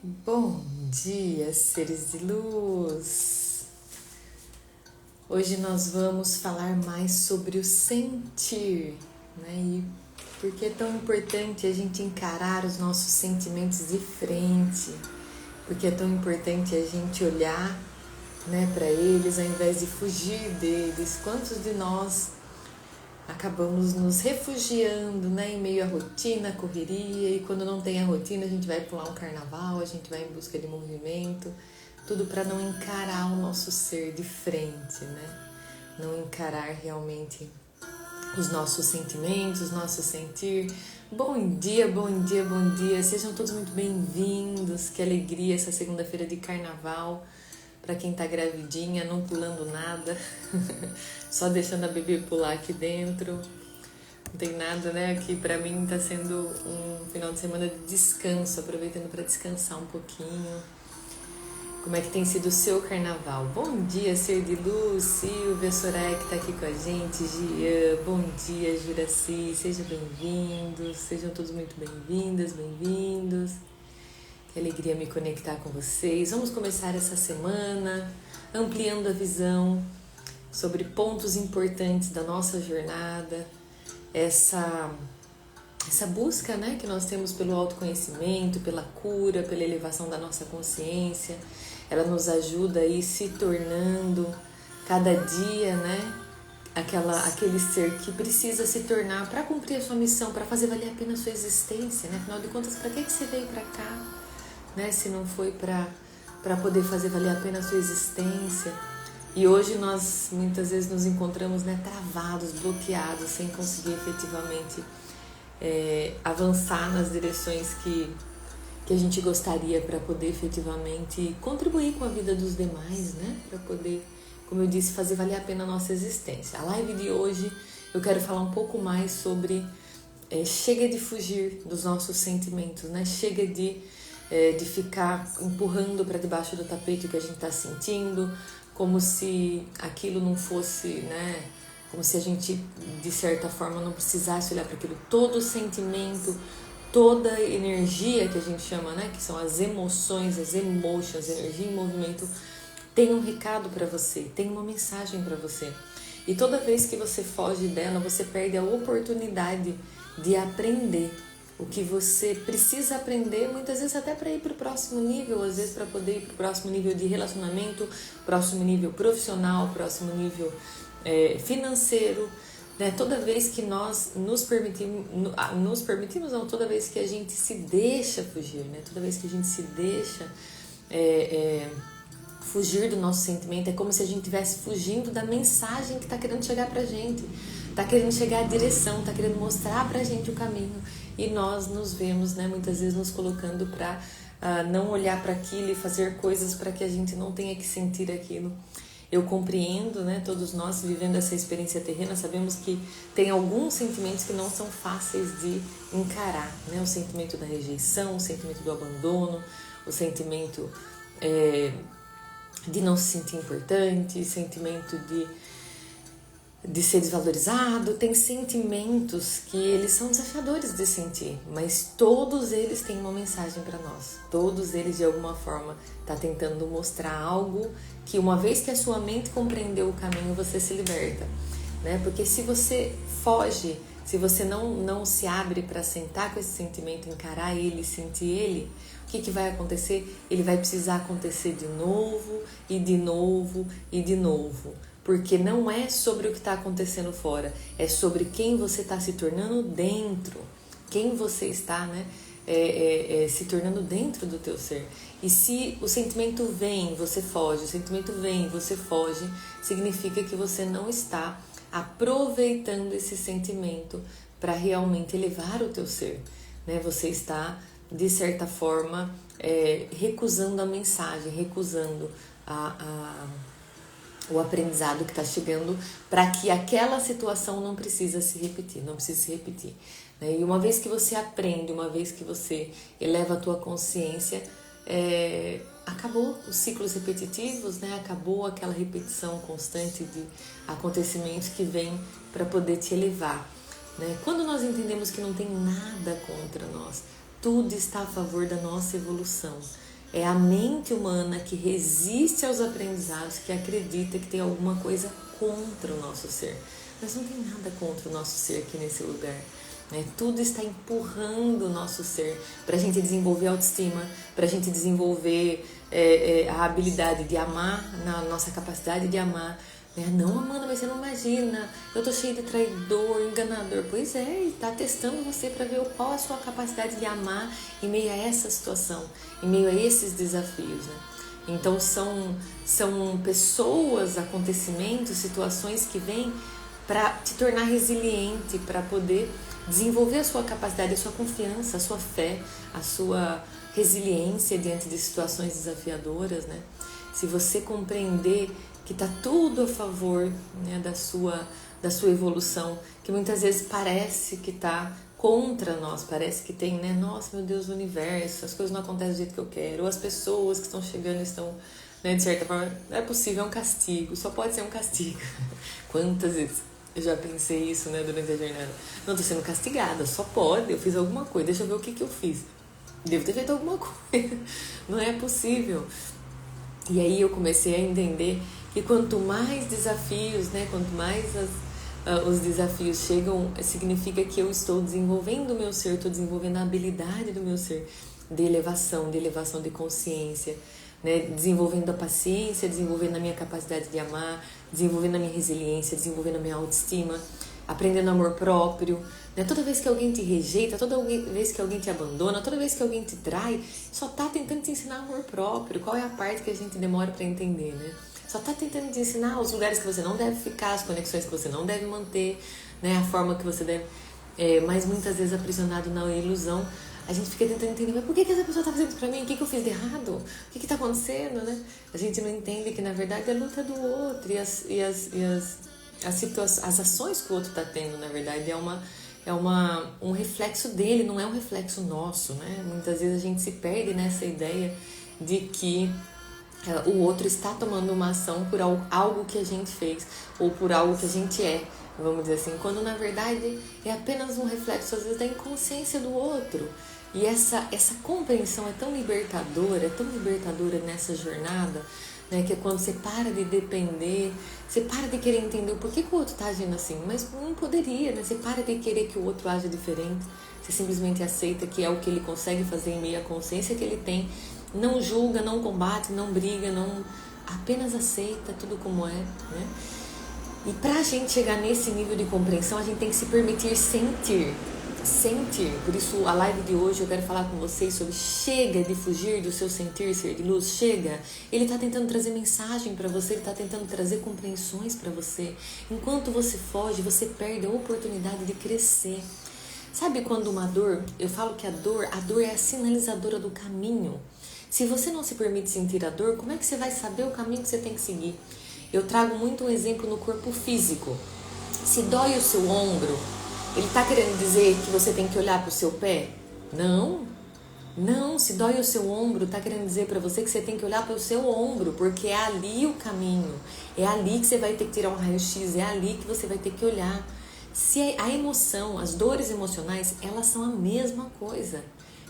Bom dia, seres de luz! Hoje nós vamos falar mais sobre o sentir, né? E por que é tão importante a gente encarar os nossos sentimentos de frente, porque é tão importante a gente olhar, né, para eles ao invés de fugir deles. Quantos de nós acabamos nos refugiando, né, em meio à rotina, à correria, e quando não tem a rotina a gente vai pular um carnaval, a gente vai em busca de movimento, tudo para não encarar o nosso ser de frente, né? Não encarar realmente os nossos sentimentos, nosso sentir. Bom dia, bom dia, bom dia. Sejam todos muito bem-vindos. Que alegria essa segunda-feira de carnaval. Para quem tá gravidinha, não pulando nada, só deixando a bebê pular aqui dentro. Não tem nada, né? Aqui pra mim tá sendo um final de semana de descanso, aproveitando para descansar um pouquinho. Como é que tem sido o seu carnaval? Bom dia, ser de luz, Silvia, Soraya que tá aqui com a gente, Gian, bom dia, Juraci, sejam bem-vindos, sejam todos muito bem-vindas, bem-vindos. Que alegria me conectar com vocês. Vamos começar essa semana ampliando a visão sobre pontos importantes da nossa jornada, essa busca, né, que nós temos pelo autoconhecimento, pela cura, pela elevação da nossa consciência. Ela nos ajuda a ir se tornando cada dia, né, aquele ser que precisa se tornar para cumprir a sua missão, para fazer valer a pena a sua existência, né? Afinal de contas, para que você veio para cá? Né, se não foi para poder fazer valer a pena a sua existência. E hoje nós muitas vezes nos encontramos, né, travados, bloqueados, sem conseguir efetivamente avançar nas direções que a gente gostaria para poder efetivamente contribuir com a vida dos demais, né, para poder, como eu disse, fazer valer a pena a nossa existência. A live de hoje eu quero falar um pouco mais sobre chega de fugir dos nossos sentimentos, né, chega de ficar empurrando para debaixo do tapete o que a gente está sentindo, como se aquilo não fosse, né? Como se a gente, de certa forma, não precisasse olhar para aquilo. Todo sentimento, toda energia que a gente chama, né? Que são as emoções, as emotions, energia em movimento, tem um recado para você, tem uma mensagem para você. E toda vez que você foge dela, você perde a oportunidade de aprender o que você precisa aprender, muitas vezes até para ir para o próximo nível, às vezes para poder ir para o próximo nível de relacionamento, próximo nível profissional, próximo nível financeiro, né? Toda vez que nós nos permitimos não, toda vez que a gente se deixa fugir, né? Toda vez que a gente se deixa fugir do nosso sentimento, é como se a gente estivesse fugindo da mensagem que está querendo chegar pra gente, está querendo chegar à direção, está querendo mostrar pra gente o caminho, e nós nos vemos, né, muitas vezes nos colocando para não olhar para aquilo e fazer coisas para que a gente não tenha que sentir aquilo. Eu compreendo, né, todos nós vivendo essa experiência terrena, sabemos que tem alguns sentimentos que não são fáceis de encarar, né, o sentimento da rejeição, o sentimento do abandono, o sentimento de não se sentir importante, sentimento de ser desvalorizado. Tem sentimentos que eles são desafiadores de sentir, mas todos eles têm uma mensagem para nós. Todos eles de alguma forma tá tentando mostrar algo que, uma vez que a sua mente compreendeu o caminho, você se liberta, né? Porque se você foge, se você não se abre para sentar com esse sentimento, encarar ele, sentir ele, o que vai acontecer? Ele vai precisar acontecer de novo e de novo e de novo. Porque não é sobre o que está acontecendo fora, é sobre quem você está se tornando dentro, quem você está, né, se tornando dentro do teu ser. E se o sentimento vem, você foge, o sentimento vem, você foge, significa que você não está aproveitando esse sentimento para realmente elevar o teu ser, né? Você está, de certa forma, recusando a mensagem, recusando o aprendizado que está chegando, para que aquela situação não precisa se repetir, né? E uma vez que você aprende, uma vez que você eleva a tua consciência, acabou os ciclos repetitivos, né? Acabou aquela repetição constante de acontecimentos que vem para poder te elevar, né? Quando nós entendemos que não tem nada contra nós, tudo está a favor da nossa evolução. É a mente humana que resiste aos aprendizados, que acredita que tem alguma coisa contra o nosso ser. Mas não tem nada contra o nosso ser aqui nesse lugar. Tudo está empurrando o nosso ser para a gente desenvolver autoestima, para a gente desenvolver a habilidade de amar, na nossa capacidade de amar. Não, Amanda, mas você não imagina, eu tô cheio de traidor, enganador. Pois é, ele tá testando você para ver qual a sua capacidade de amar em meio a essa situação, em meio a esses desafios, né? Então são pessoas, acontecimentos, situações que vêm para te tornar resiliente, para poder desenvolver a sua capacidade, a sua confiança, a sua fé, a sua resiliência diante de situações desafiadoras, né? Se você compreender que está tudo a favor, né, da sua evolução, que muitas vezes parece que está contra nós, parece que tem, né, nossa, meu Deus, o universo, as coisas não acontecem do jeito que eu quero, ou as pessoas que estão chegando estão, né, de certa forma, não é possível, é um castigo, só pode ser um castigo. Quantas vezes eu já pensei isso, né, durante a jornada? Não, tô sendo castigada, só pode, eu fiz alguma coisa, deixa eu ver o que eu fiz. Devo ter feito alguma coisa, não é possível. E aí eu comecei a entender que quanto mais desafios, né, quanto mais os desafios chegam, significa que eu estou desenvolvendo o meu ser, estou desenvolvendo a habilidade do meu ser de elevação de consciência, né, desenvolvendo a paciência, desenvolvendo a minha capacidade de amar, desenvolvendo a minha resiliência, desenvolvendo a minha autoestima, aprendendo amor próprio, né? Toda vez que alguém te rejeita, toda vez que alguém te abandona, toda vez que alguém te trai, só tá tentando te ensinar amor próprio. Qual é a parte que a gente demora para entender, né? Só tá tentando te ensinar os lugares que você não deve ficar, as conexões que você não deve manter, né? A forma que você deve... mas muitas vezes aprisionado na ilusão, a gente fica tentando entender, mas por que essa pessoa tá fazendo isso pra mim? O que eu fiz de errado? O que tá acontecendo, né? A gente não entende que, na verdade, é a luta do outro e as ações que o outro está tendo, na verdade, um reflexo dele, não é um reflexo nosso, né? Muitas vezes a gente se perde nessa ideia de que o outro está tomando uma ação por algo que a gente fez ou por algo que a gente é, vamos dizer assim, quando na verdade é apenas um reflexo, às vezes, da inconsciência do outro. E essa compreensão é tão libertadora nessa jornada, né, que é quando você para de depender, você para de querer entender o porquê que o outro está agindo assim, mas não poderia, né? Você para de querer que o outro aja diferente, você simplesmente aceita que é o que ele consegue fazer em meio à consciência que ele tem, não julga, não combate, não briga, não apenas aceita tudo como é, né? E pra gente chegar nesse nível de compreensão, a gente tem que se permitir sentir. Por isso a live de hoje eu quero falar com vocês sobre chega de fugir do seu sentir, ser de luz, chega. Ele está tentando trazer mensagem para você, ele está tentando trazer compreensões para você. Enquanto você foge, você perde a oportunidade de crescer. Sabe quando uma dor, eu falo que a dor é a sinalizadora do caminho. Se você não se permite sentir a dor, como é que você vai saber o caminho que você tem que seguir? Eu trago muito um exemplo no corpo físico. Se dói o seu ombro, ele está querendo dizer que você tem que olhar para o seu pé? Não, se dói o seu ombro, está querendo dizer para você que você tem que olhar para o seu ombro, porque é ali o caminho, é ali que você vai ter que tirar um raio-x, é ali que você vai ter que olhar. Se a emoção, as dores emocionais, elas são a mesma coisa.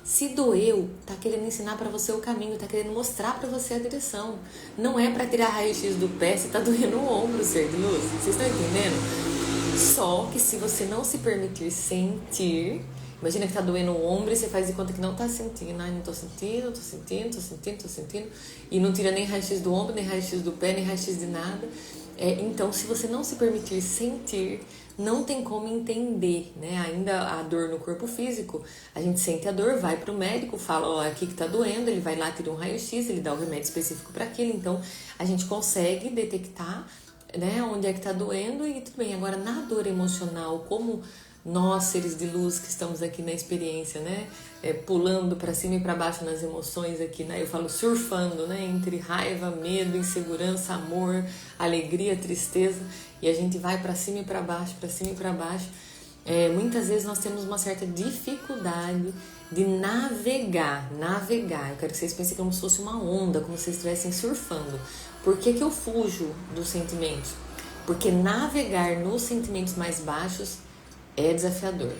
Se doeu, tá querendo ensinar para você o caminho, tá querendo mostrar para você a direção. Não é para tirar raio-x do pé se tá doendo o ombro, ser de luz. Vocês estão entendendo? Só que se você não se permitir sentir, imagina que tá doendo o ombro e você faz de conta que não tá sentindo. Ai, não tô sentindo, e não tira nem raio-x do ombro, nem raio-x do pé, nem raio-x de nada. Então, se você não se permitir sentir, não tem como entender, né? Ainda a dor no corpo físico, a gente sente a dor, vai pro médico, fala, ó, aqui que tá doendo, ele vai lá, tira um raio-x, ele dá o remédio específico para aquilo, então a gente consegue detectar, né, onde é que tá doendo e tudo bem. Agora, na dor emocional, como nós, seres de luz que estamos aqui na experiência, né, pulando para cima e para baixo nas emoções aqui, né, eu falo surfando, né, entre raiva, medo, insegurança, amor, alegria, tristeza, e a gente vai para cima e para baixo, muitas vezes nós temos uma certa dificuldade de navegar. Eu quero que vocês pensem como se fosse uma onda, como se vocês estivessem surfando. Por que eu fujo dos sentimentos? Porque navegar nos sentimentos mais baixos é desafiador.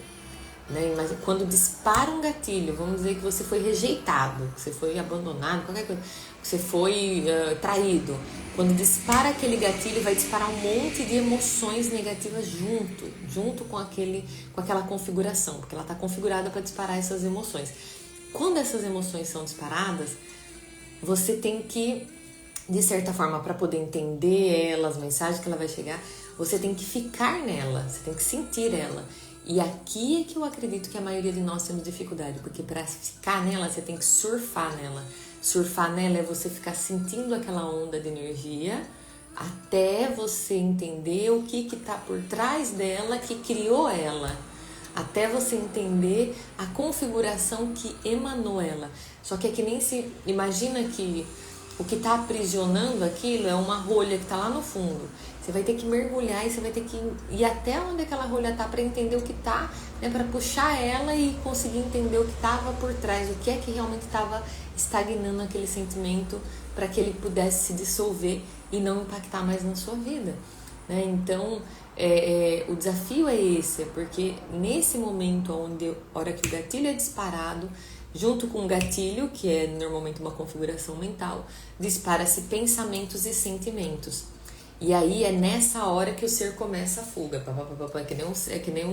né? Mas quando dispara um gatilho, vamos dizer que você foi rejeitado, que você foi abandonado, qualquer coisa, que você foi traído. Quando dispara aquele gatilho, vai disparar um monte de emoções negativas junto com aquela configuração, porque ela está configurada para disparar essas emoções. Quando essas emoções são disparadas, você tem que, de certa forma, para poder entender ela, as mensagens que ela vai chegar, você tem que ficar nela, você tem que sentir ela. E aqui é que eu acredito que a maioria de nós temos dificuldade, porque para ficar nela, você tem que surfar nela. Surfar nela é você ficar sentindo aquela onda de energia até você entender o que está por trás dela, que criou ela. Até você entender a configuração que emanou ela. Só que é que nem se imagina que o que está aprisionando aquilo é uma rolha que está lá no fundo. Você vai ter que mergulhar e você vai ter que ir até onde aquela rolha está para entender o que está, né, para puxar ela e conseguir entender o que estava por trás, o que é que realmente estava estagnando aquele sentimento para que ele pudesse se dissolver e não impactar mais na sua vida, né? Então, o desafio é esse, porque nesse momento onde, a hora que o gatilho é disparado, junto com o gatilho, que é normalmente uma configuração mental, dispara-se pensamentos e sentimentos. E aí é nessa hora que o ser começa a fuga. É que nem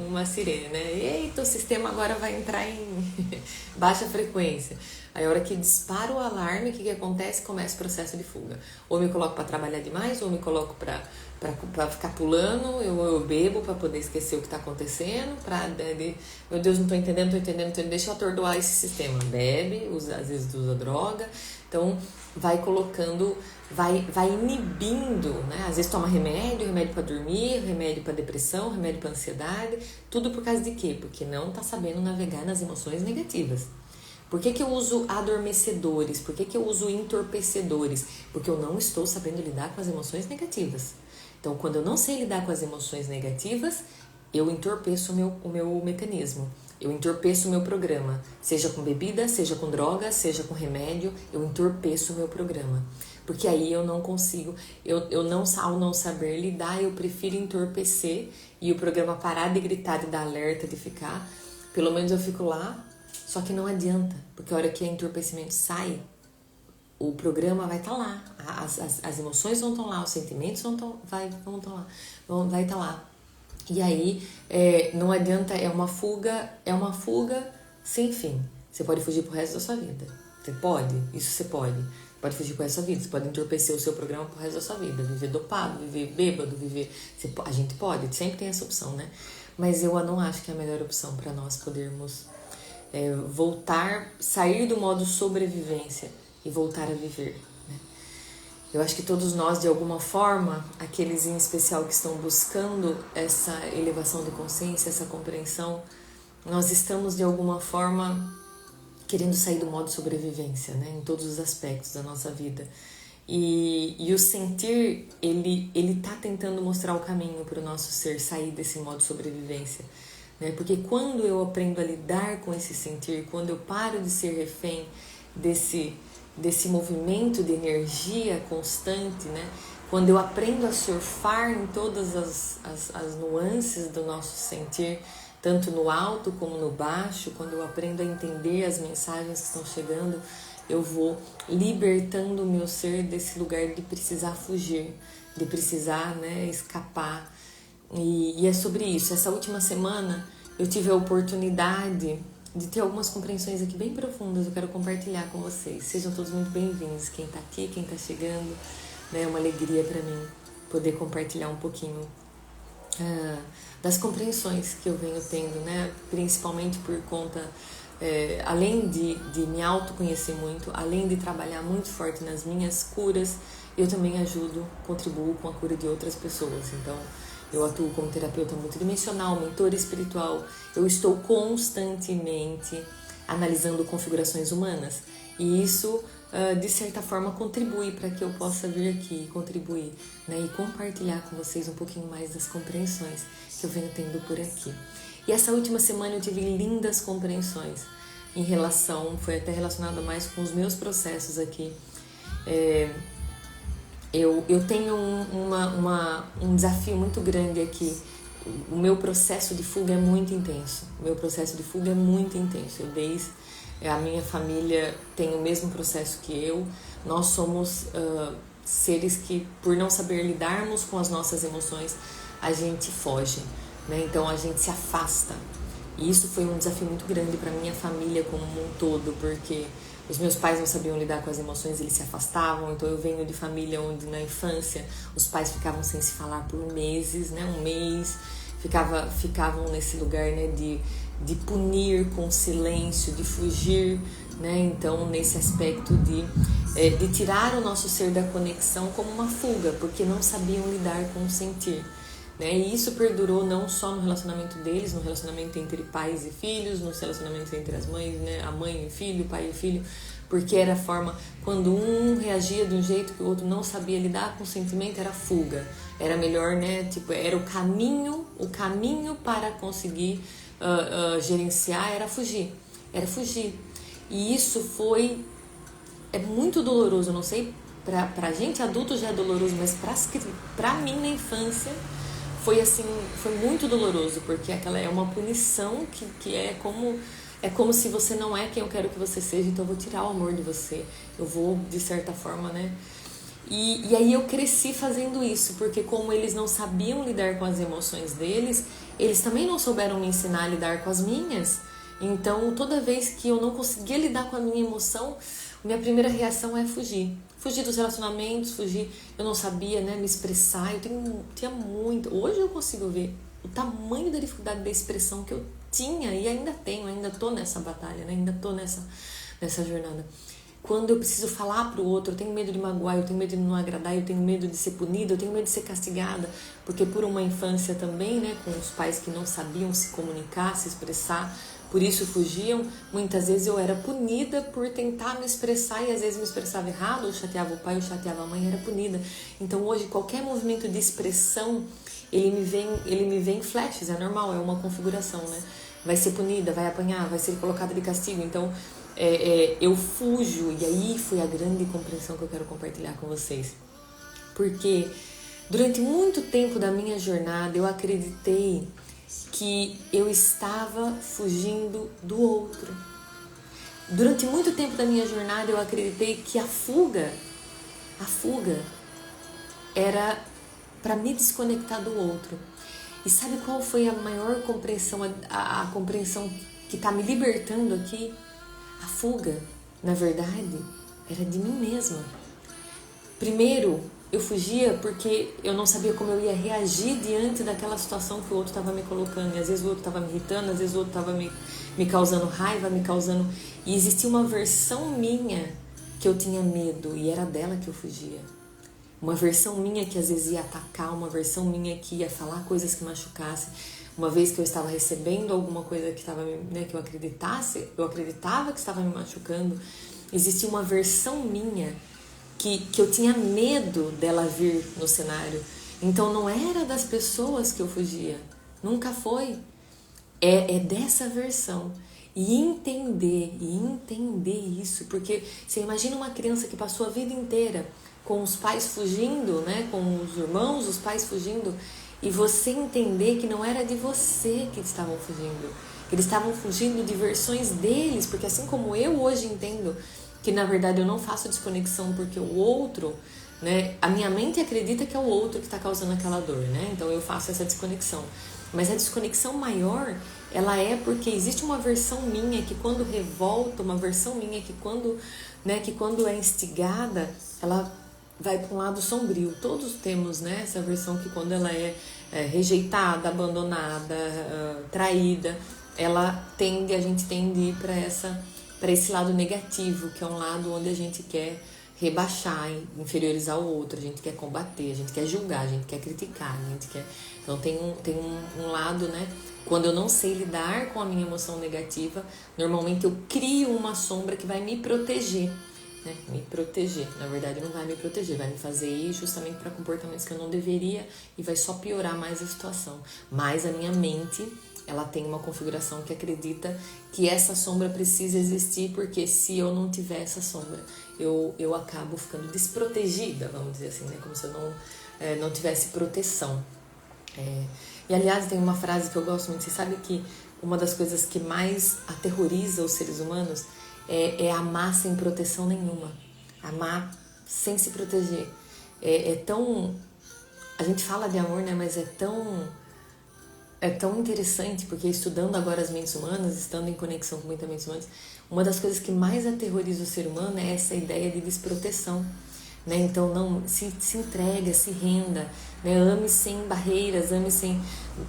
uma sirene, né? Eita, o sistema agora vai entrar em baixa frequência. Aí a hora que dispara o alarme, o que acontece? Começa o processo de fuga. Ou me coloco para trabalhar demais, ou me coloco para ficar pulando, eu bebo para poder esquecer o que está acontecendo, meu Deus, não estou entendendo, deixa eu atordoar esse sistema. Bebe, às vezes usa droga, então vai colocando, vai inibindo, né? Às vezes toma remédio para dormir, remédio para depressão, remédio para ansiedade, tudo por causa de quê? Porque não está sabendo navegar nas emoções negativas. Por que eu uso adormecedores? Por que eu uso entorpecedores? Porque eu não estou sabendo lidar com as emoções negativas. Então, quando eu não sei lidar com as emoções negativas, eu entorpeço o meu mecanismo, eu entorpeço o meu programa, seja com bebida, seja com droga, seja com remédio, eu entorpeço o meu programa. Porque aí eu não consigo, ao não saber lidar, eu prefiro entorpecer e o programa parar de gritar, de dar alerta, de ficar, pelo menos eu fico lá, só que não adianta, porque a hora que o entorpecimento sai, o programa vai estar lá, as emoções vão estar lá, os sentimentos vão estar lá. E aí, não adianta, é uma fuga sem fim. Você pode fugir pro resto da sua vida. Você pode, isso você pode. Pode fugir pro resto da sua vida, você pode entorpecer o seu programa pro resto da sua vida. Viver dopado, viver bêbado, a gente pode, sempre tem essa opção, né? Mas eu não acho que é a melhor opção para nós podermos sair do modo sobrevivência e voltar a viver, né? Eu acho que todos nós, de alguma forma, aqueles em especial que estão buscando essa elevação de consciência, essa compreensão, nós estamos de alguma forma querendo sair do modo sobrevivência, né? Em todos os aspectos da nossa vida. E o sentir, ele tá tentando mostrar o caminho para o nosso ser sair desse modo sobrevivência, né? Porque quando eu aprendo a lidar com esse sentir, quando eu paro de ser refém desse movimento de energia constante, né? Quando eu aprendo a surfar em todas as nuances do nosso sentir, tanto no alto como no baixo, quando eu aprendo a entender as mensagens que estão chegando, eu vou libertando o meu ser desse lugar de precisar fugir, de precisar, né, escapar. E é sobre isso. Essa última semana eu tive a oportunidade de ter algumas compreensões aqui bem profundas, eu quero compartilhar com vocês. Sejam todos muito bem-vindos, quem está aqui, quem está chegando, né? É uma alegria para mim poder compartilhar um pouquinho das compreensões que eu venho tendo, né? Principalmente por conta, além de me autoconhecer muito, além de trabalhar muito forte nas minhas curas, eu também contribuo com a cura de outras pessoas. Então, eu atuo como terapeuta multidimensional, mentor espiritual. Eu estou constantemente analisando configurações humanas. E isso, de certa forma, contribui para que eu possa vir aqui contribuir, né, e compartilhar com vocês um pouquinho mais das compreensões que eu venho tendo por aqui. E essa última semana eu tive lindas compreensões em relação, foi até relacionada mais com os meus processos aqui. Eu tenho um desafio muito grande aqui o meu processo de fuga é muito intenso. O meu processo de fuga é muito intenso. A minha família tem o mesmo processo que eu. Nós somos seres que, por não saber lidarmos com as nossas emoções, a gente foge, né? Então a gente se afasta. E isso foi um desafio muito grande para minha família como um todo, porque os meus pais não sabiam lidar com as emoções, eles se afastavam. Então eu venho de família onde na infância os pais ficavam sem se falar por meses, né? Um mês, ficavam nesse lugar, né? De punir com silêncio, de fugir, né? Então nesse aspecto de tirar o nosso ser da conexão como uma fuga, porque não sabiam lidar com o sentir. Né? E isso perdurou não só no relacionamento deles, no relacionamento entre pais e filhos, nos relacionamentos entre as mães, né? A mãe e o filho, o pai e o filho, porque era a forma, quando um reagia de um jeito que o outro não sabia lidar com o sentimento, era fuga. Era melhor, né? Tipo, era o caminho para conseguir gerenciar, era fugir. E isso é muito doloroso, eu não sei, pra gente adulto já é doloroso, mas pra mim na infância foi assim, foi muito doloroso, porque aquela é uma punição que é como se você não é quem eu quero que você seja, então eu vou tirar o amor de você, eu vou, de certa forma, né? E aí eu cresci fazendo isso, porque como eles não sabiam lidar com as emoções deles, eles também não souberam me ensinar a lidar com as minhas. Então, toda vez que eu não conseguia lidar com a minha emoção, minha primeira reação é fugir. Fugir dos relacionamentos, eu não sabia, né, me expressar, tinha muito. Hoje eu consigo ver o tamanho da dificuldade da expressão que eu tinha e ainda tenho, ainda tô nessa batalha, né, ainda tô nessa jornada. Quando eu preciso falar pro outro, eu tenho medo de magoar, eu tenho medo de não agradar, eu tenho medo de ser punida, eu tenho medo de ser castigada, porque por uma infância também, né, com os pais que não sabiam se comunicar, se expressar, por isso fugiam. Muitas vezes eu era punida por tentar me expressar e às vezes me expressava errado, ou chateava o pai, ou chateava a mãe, era punida. Então hoje qualquer movimento de expressão, ele me vem em flashes, é normal, é uma configuração, né? Vai ser punida, vai apanhar, vai ser colocada de castigo. Então eu fujo, e aí foi a grande compreensão que eu quero compartilhar com vocês. Porque durante muito tempo da minha jornada eu acreditei que eu estava fugindo do outro. Durante muito tempo da minha jornada eu acreditei que a fuga era para me desconectar do outro. E sabe qual foi a maior compreensão, a compreensão que está me libertando aqui? A fuga, na verdade, era de mim mesma. Primeiro, eu fugia porque eu não sabia como eu ia reagir diante daquela situação que o outro estava me colocando. E às vezes o outro estava me irritando, às vezes o outro estava me causando raiva, E existia uma versão minha que eu tinha medo e era dela que eu fugia. Uma versão minha que às vezes ia atacar, uma versão minha que ia falar coisas que machucassem. Uma vez que eu estava recebendo alguma coisa que estava, né, que eu acreditava que estava me machucando, existia uma versão minha que eu tinha medo dela vir no cenário. Então não era das pessoas que eu fugia, nunca foi. É dessa versão. E entender isso, porque você imagina uma criança que passou a vida inteira com os pais fugindo, né, com os irmãos, os pais fugindo, e você entender que não era de você que estavam fugindo, que eles estavam fugindo de versões deles, porque assim como eu hoje entendo que na verdade eu não faço desconexão porque o outro, né, a minha mente acredita que é o outro que está causando aquela dor, né, então eu faço essa desconexão. Mas a desconexão maior, ela é porque existe uma versão minha que quando revolta, uma versão minha que quando é instigada, ela vai para um lado sombrio. Todos temos, né, essa versão que quando ela é rejeitada, abandonada, traída, a gente tende a ir para esse lado negativo, que é um lado onde a gente quer rebaixar, inferiorizar o outro, a gente quer combater, a gente quer julgar, a gente quer criticar, a gente quer... Então tem um lado, né? Quando eu não sei lidar com a minha emoção negativa, normalmente eu crio uma sombra que vai me proteger, né? Me proteger. Na verdade não vai me proteger, vai me fazer ir justamente para comportamentos que eu não deveria e vai só piorar mais a situação. Mas a minha mente, ela tem uma configuração que acredita que essa sombra precisa existir, porque se eu não tiver essa sombra, eu acabo ficando desprotegida, vamos dizer assim, né? Como se eu não tivesse proteção. E E aliás, tem uma frase que eu gosto muito. Você sabe que uma das coisas que mais aterroriza os seres humanos é amar sem proteção nenhuma. Amar sem se proteger. É tão... A gente fala de amor, né? Mas é tão interessante, porque estudando agora as mentes humanas, estando em conexão com muitas mentes humanas, uma das coisas que mais aterroriza o ser humano é essa ideia de desproteção. Né? Então não se entrega, se renda, né? Ame sem barreiras, ame sem...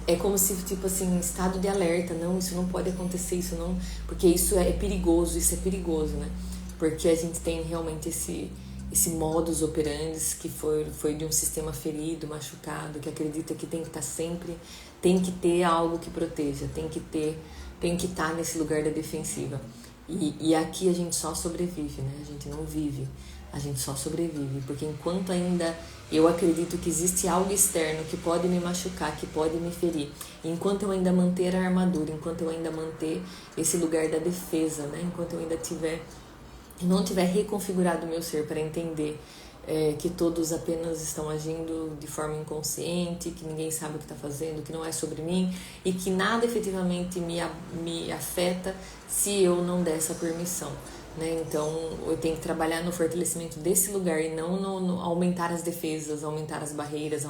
É como se, tipo assim, estado de alerta. Não, isso não pode acontecer, isso não... Porque isso é perigoso, né? Porque a gente tem realmente esse modus operandi que foi de um sistema ferido, machucado, que acredita que tem que estar sempre... Tem que ter algo que proteja, tem que estar nesse lugar da defensiva. E aqui a gente só sobrevive, né? A gente não vive. A gente só sobrevive, porque enquanto ainda eu acredito que existe algo externo que pode me machucar, que pode me ferir, enquanto eu ainda manter a armadura, enquanto eu ainda manter esse lugar da defesa, né? Enquanto eu ainda não tiver reconfigurado o meu ser para entender que todos apenas estão agindo de forma inconsciente, que ninguém sabe o que está fazendo, que não é sobre mim e que nada efetivamente me afeta se eu não der essa permissão. Né? Então eu tenho que trabalhar no fortalecimento desse lugar e não no aumentar as defesas, aumentar as barreiras,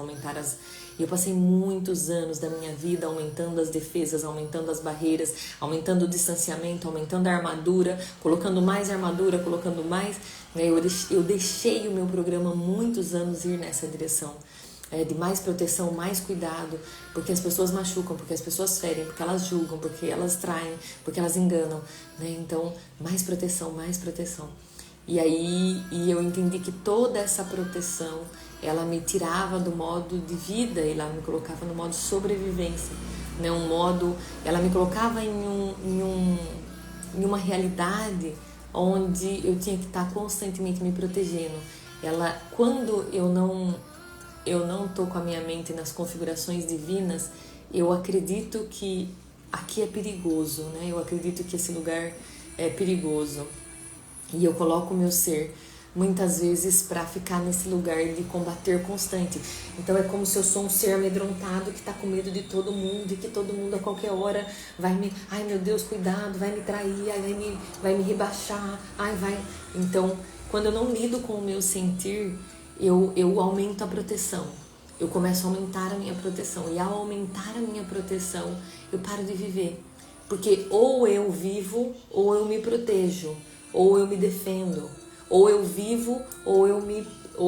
E eu passei muitos anos da minha vida aumentando as defesas, aumentando as barreiras, aumentando o distanciamento, aumentando a armadura, colocando mais armadura, colocando mais... Né? Eu deixei o meu programa muitos anos ir nessa direção. De mais proteção, mais cuidado, porque as pessoas machucam, porque as pessoas ferem, porque elas julgam, porque elas traem, porque elas enganam, né? Então, mais proteção, mais proteção. E aí eu entendi que toda essa proteção, ela me tirava do modo de vida, e ela me colocava no modo sobrevivência, né? Ela me colocava em uma realidade onde eu tinha que estar constantemente me protegendo. Quando eu não estou com a minha mente nas configurações divinas, eu acredito que aqui é perigoso, né? Eu acredito que esse lugar é perigoso. E eu coloco o meu ser, muitas vezes, para ficar nesse lugar de combater constante. Então é como se eu sou um ser amedrontado que está com medo de todo mundo e que todo mundo a qualquer hora vai me... Ai, meu Deus, cuidado, vai me trair, vai me rebaixar, vai... Então, quando eu não lido com o meu sentir... Eu aumento a proteção, eu começo a aumentar a minha proteção, e ao aumentar a minha proteção, eu paro de viver, porque ou eu vivo, ou eu me protejo, ou eu me defendo, ou eu vivo, ou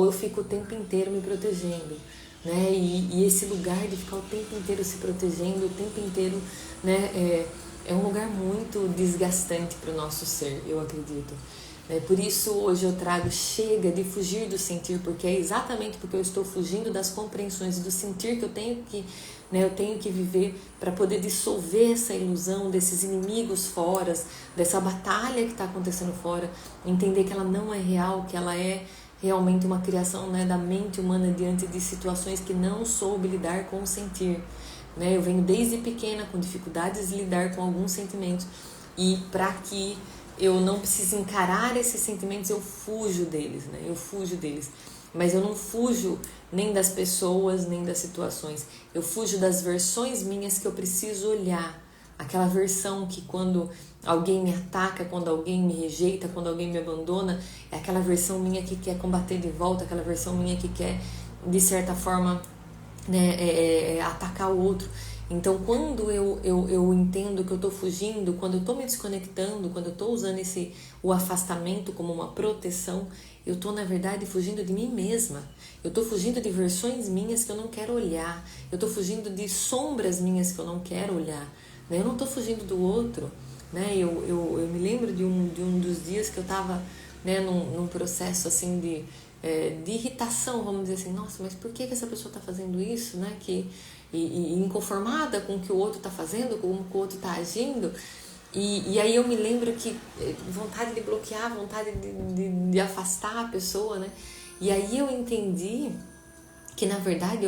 eu fico o tempo inteiro me protegendo, né? E esse lugar de ficar o tempo inteiro se protegendo, o tempo inteiro, né, é um lugar muito desgastante para o nosso ser, eu acredito. Por isso hoje eu trago chega de fugir do sentir, porque é exatamente porque eu estou fugindo das compreensões e do sentir que eu tenho que viver para poder dissolver essa ilusão desses inimigos fora, dessa batalha que está acontecendo fora, entender que ela não é real, que ela é realmente uma criação, né, da mente humana diante de situações que não soube lidar com o sentir. Eu venho desde pequena com dificuldades de lidar com alguns sentimentos, e para que eu não preciso encarar esses sentimentos, eu fujo deles, né? Eu fujo deles. Mas eu não fujo nem das pessoas, nem das situações. Eu fujo das versões minhas que eu preciso olhar. Aquela versão que quando alguém me ataca, quando alguém me rejeita, quando alguém me abandona, é aquela versão minha que quer combater de volta, aquela versão minha que quer, de certa forma, né, atacar o outro. Então, quando eu entendo que eu estou fugindo, quando eu estou me desconectando, quando eu estou usando o afastamento como uma proteção, eu estou, na verdade, fugindo de mim mesma. Eu estou fugindo de versões minhas que eu não quero olhar. Eu estou fugindo de sombras minhas que eu não quero olhar. Eu não estou fugindo do outro. Eu me lembro de um dos dias que eu estava, né, num processo assim de irritação, vamos dizer assim. Nossa, mas por que essa pessoa está fazendo isso, né? E inconformada com o que o outro está fazendo, com o que o outro está agindo. E aí eu me lembro que vontade de bloquear, vontade de afastar a pessoa, né? E aí eu entendi que na verdade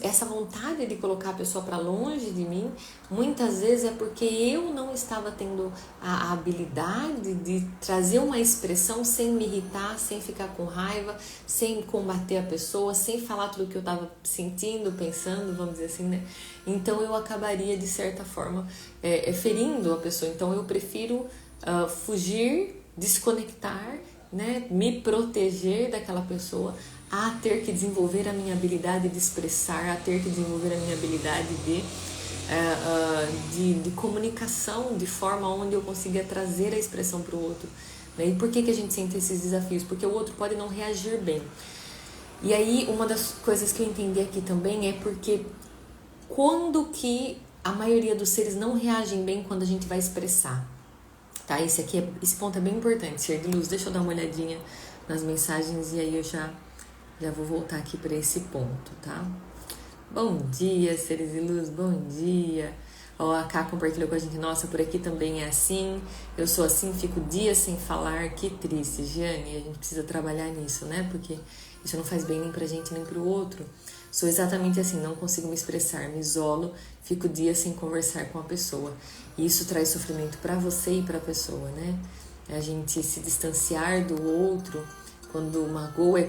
essa vontade de colocar a pessoa para longe de mim, muitas vezes é porque eu não estava tendo a habilidade de trazer uma expressão sem me irritar, sem ficar com raiva, sem combater a pessoa, sem falar tudo o que eu estava sentindo, pensando, vamos dizer assim, né? Então eu acabaria de certa forma ferindo a pessoa. Então eu prefiro fugir, desconectar, né? Me proteger daquela pessoa, a ter que desenvolver a minha habilidade de expressar, a ter que desenvolver a minha habilidade de comunicação, de forma onde eu consiga trazer a expressão para o outro. Né? E por que a gente sente esses desafios? Porque o outro pode não reagir bem. E aí, uma das coisas que eu entendi aqui também é porque quando que a maioria dos seres não reagem bem quando a gente vai expressar. Tá? Esse ponto é bem importante, ser de luz. Deixa eu dar uma olhadinha nas mensagens e aí eu já vou voltar aqui para esse ponto, tá? Bom dia, seres de luz, bom dia. Ó, a Ká compartilhou com a gente, nossa, por aqui também é assim. Eu sou assim, fico dias sem falar, que triste, Giane. A gente precisa trabalhar nisso, né? Porque isso não faz bem nem pra gente nem pro outro. Sou exatamente assim, não consigo me expressar, me isolo, fico dias sem conversar com a pessoa. E isso traz sofrimento para você e para a pessoa, né? A gente se distanciar do outro, quando magoa, é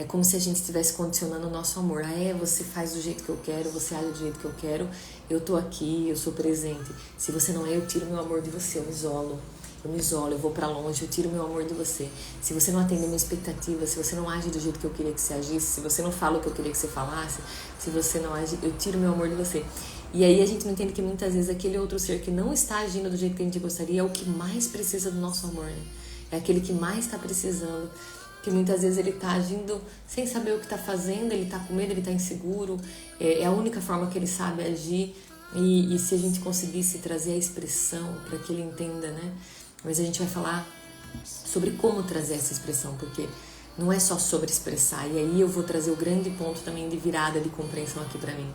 como se a gente estivesse condicionando o nosso amor. Você faz do jeito que eu quero, você age do jeito que eu quero, eu tô aqui, eu sou presente. Se você não é, eu tiro meu amor de você, eu me isolo, eu vou pra longe, eu tiro meu amor de você. Se você não atende a minha expectativa, se você não age do jeito que eu queria que você agisse, se você não fala o que eu queria que você falasse, se você não age, eu tiro meu amor de você. E aí a gente não entende que muitas vezes aquele outro ser que não está agindo do jeito que a gente gostaria é o que mais precisa do nosso amor, né? É aquele que mais está precisando, que muitas vezes ele está agindo sem saber o que está fazendo, ele está com medo, ele está inseguro, é a única forma que ele sabe agir. E se a gente conseguisse trazer a expressão para que ele entenda, né? Mas a gente vai falar sobre como trazer essa expressão, porque não é só sobre expressar. E aí eu vou trazer o grande ponto também de virada de compreensão aqui para mim.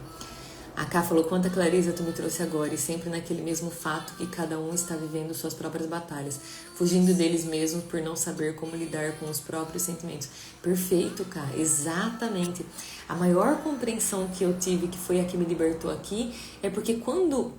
A Ká falou, quanta clareza tu me trouxe agora, e sempre naquele mesmo fato que cada um está vivendo suas próprias batalhas, fugindo deles mesmos por não saber como lidar com os próprios sentimentos. Perfeito, Ká, exatamente. A maior compreensão que eu tive, que foi a que me libertou aqui, é porque quando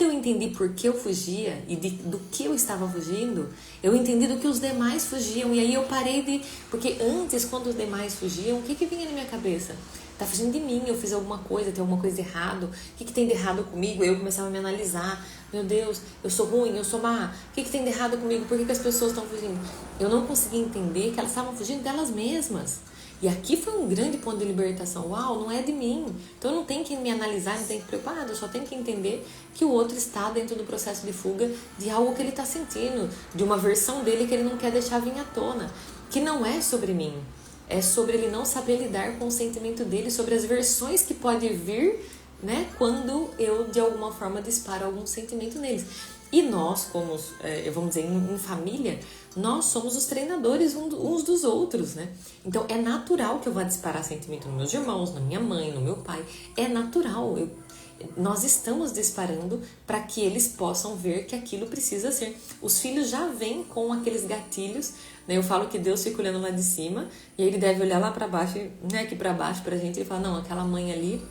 eu entendi por que eu fugia e do que eu estava fugindo, eu entendi do que os demais fugiam, e aí eu parei de... Porque antes, quando os demais fugiam, o que vinha na minha cabeça? Tá fugindo de mim, eu fiz alguma coisa, tem alguma coisa de errado, o que tem de errado comigo? Eu começava a me analisar, meu Deus, eu sou ruim, eu sou má, o que tem de errado comigo? Por que as pessoas estão fugindo? Eu não conseguia entender que elas estavam fugindo delas mesmas. E aqui foi um grande ponto de libertação. Uau, não é de mim. Então eu não tenho que me analisar, não tenho que preocupar, eu só tenho que entender que o outro está dentro do processo de fuga de algo que ele está sentindo, de uma versão dele que ele não quer deixar vir à tona, que não é sobre mim. É sobre ele não saber lidar com o sentimento dele, sobre as versões que pode vir, né, quando eu, de alguma forma, disparo algum sentimento neles. E nós, como, vamos dizer, em família, nós somos os treinadores uns dos outros, né? Então, é natural que eu vá disparar sentimento nos meus irmãos, na minha mãe, no meu pai. É natural. Nós estamos disparando para que eles possam ver que aquilo precisa ser. Os filhos já vêm com aqueles gatilhos, né? Eu falo que Deus fica olhando lá de cima e ele deve olhar lá para baixo, né? Aqui para baixo pra gente e falar, não, aquela mãe ali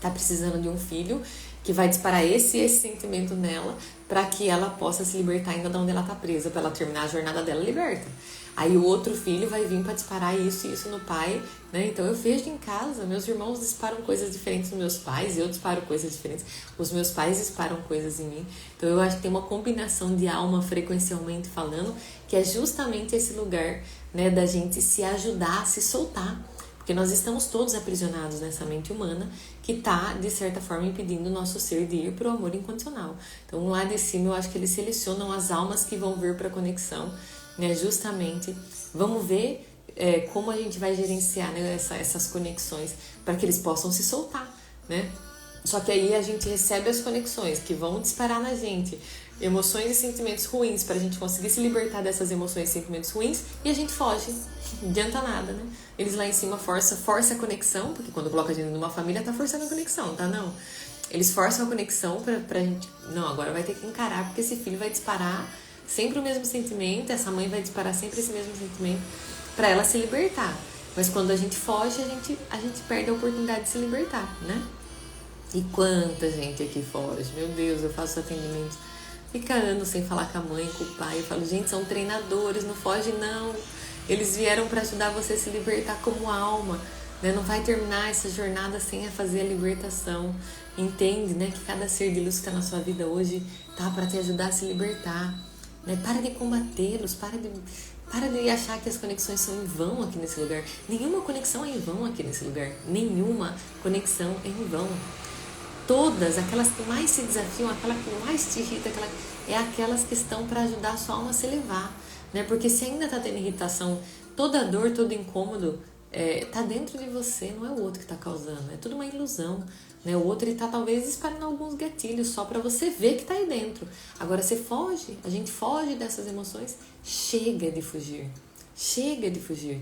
tá precisando de um filho que vai disparar esse sentimento nela para que ela possa se libertar ainda de onde ela tá presa, para ela terminar a jornada dela liberta. Aí o outro filho vai vir para disparar isso e isso no pai, né? Então eu vejo em casa, meus irmãos disparam coisas diferentes nos meus pais, eu disparo coisas diferentes, os meus pais disparam coisas em mim. Então eu acho que tem uma combinação de alma frequencialmente falando, que é justamente esse lugar, né, da gente se ajudar a se soltar. Porque nós estamos todos aprisionados nessa mente humana que está, de certa forma, impedindo o nosso ser de ir para o amor incondicional. Então, lá de cima, eu acho que eles selecionam as almas que vão vir para a conexão, né? Justamente, vamos ver como a gente vai gerenciar, né, essas conexões para que eles possam se soltar, né? Só que aí a gente recebe as conexões que vão disparar na gente emoções e sentimentos ruins para a gente conseguir se libertar dessas emoções e sentimentos ruins e a gente foge. Não adianta nada, né? Eles lá em cima força a conexão, porque quando coloca a gente numa família tá forçando a conexão, tá? Não. Eles forçam a conexão pra gente... Não, agora vai ter que encarar, porque esse filho vai disparar sempre o mesmo sentimento, essa mãe vai disparar sempre esse mesmo sentimento para ela se libertar. Mas quando a gente foge, a gente perde a oportunidade de se libertar, né? E quanta gente aqui foge, meu Deus, eu faço atendimento, fica anos sem falar com a mãe, com o pai, eu falo, gente, são treinadores, não foge não, eles vieram para ajudar você a se libertar como alma, né? Não vai terminar essa jornada sem fazer a libertação, entende, né, que cada ser de luz que está na sua vida hoje tá para te ajudar a se libertar, né? Para de combatê-los, para de achar que as conexões são em vão aqui nesse lugar, nenhuma conexão é em vão aqui nesse lugar, nenhuma conexão é em vão. Todas, aquelas que mais se desafiam, aquela que mais te irrita, é aquelas que estão para ajudar a sua alma a se elevar, né? Porque se ainda está tendo irritação, toda dor, todo incômodo tá dentro de você, não é o outro que está causando, é tudo uma ilusão, né? O outro está talvez disparando alguns gatilhos só para você ver que está aí dentro. Agora você foge, a gente foge dessas emoções, chega de fugir,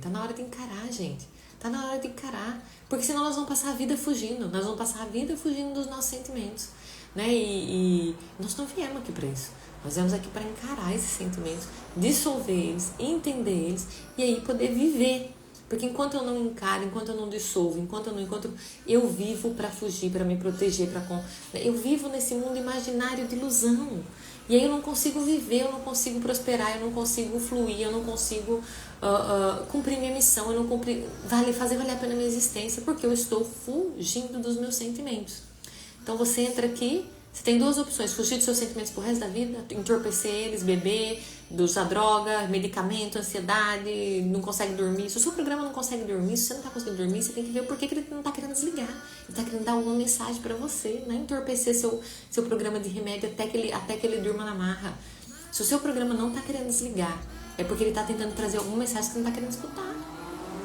tá na hora de encarar, gente. Tá na hora de encarar, porque senão nós vamos passar a vida fugindo, dos nossos sentimentos, né? E nós não viemos aqui para isso, nós viemos aqui para encarar esses sentimentos, dissolver eles, entender eles e aí poder viver. Porque enquanto eu não encaro, enquanto eu não dissolvo, enquanto eu não encontro, eu vivo para fugir, para me proteger, eu vivo nesse mundo imaginário de ilusão. E aí eu não consigo viver, eu não consigo prosperar, eu não consigo fluir, eu não consigo cumprir minha missão, eu não fazer valer a pena a minha existência, porque eu estou fugindo dos meus sentimentos. Então você entra aqui, você tem duas opções: fugir dos seus sentimentos pro resto da vida, entorpecer eles, beber, usar droga, medicamento, ansiedade, não consegue dormir. Se o seu programa não consegue dormir, se você não está conseguindo dormir, você tem que ver por que ele não está querendo desligar. Ele está querendo dar alguma mensagem para você, não é entorpecer seu programa de remédio até que ele durma na marra. Se o seu programa não está querendo desligar, é porque ele está tentando trazer alguma mensagem que você não está querendo escutar.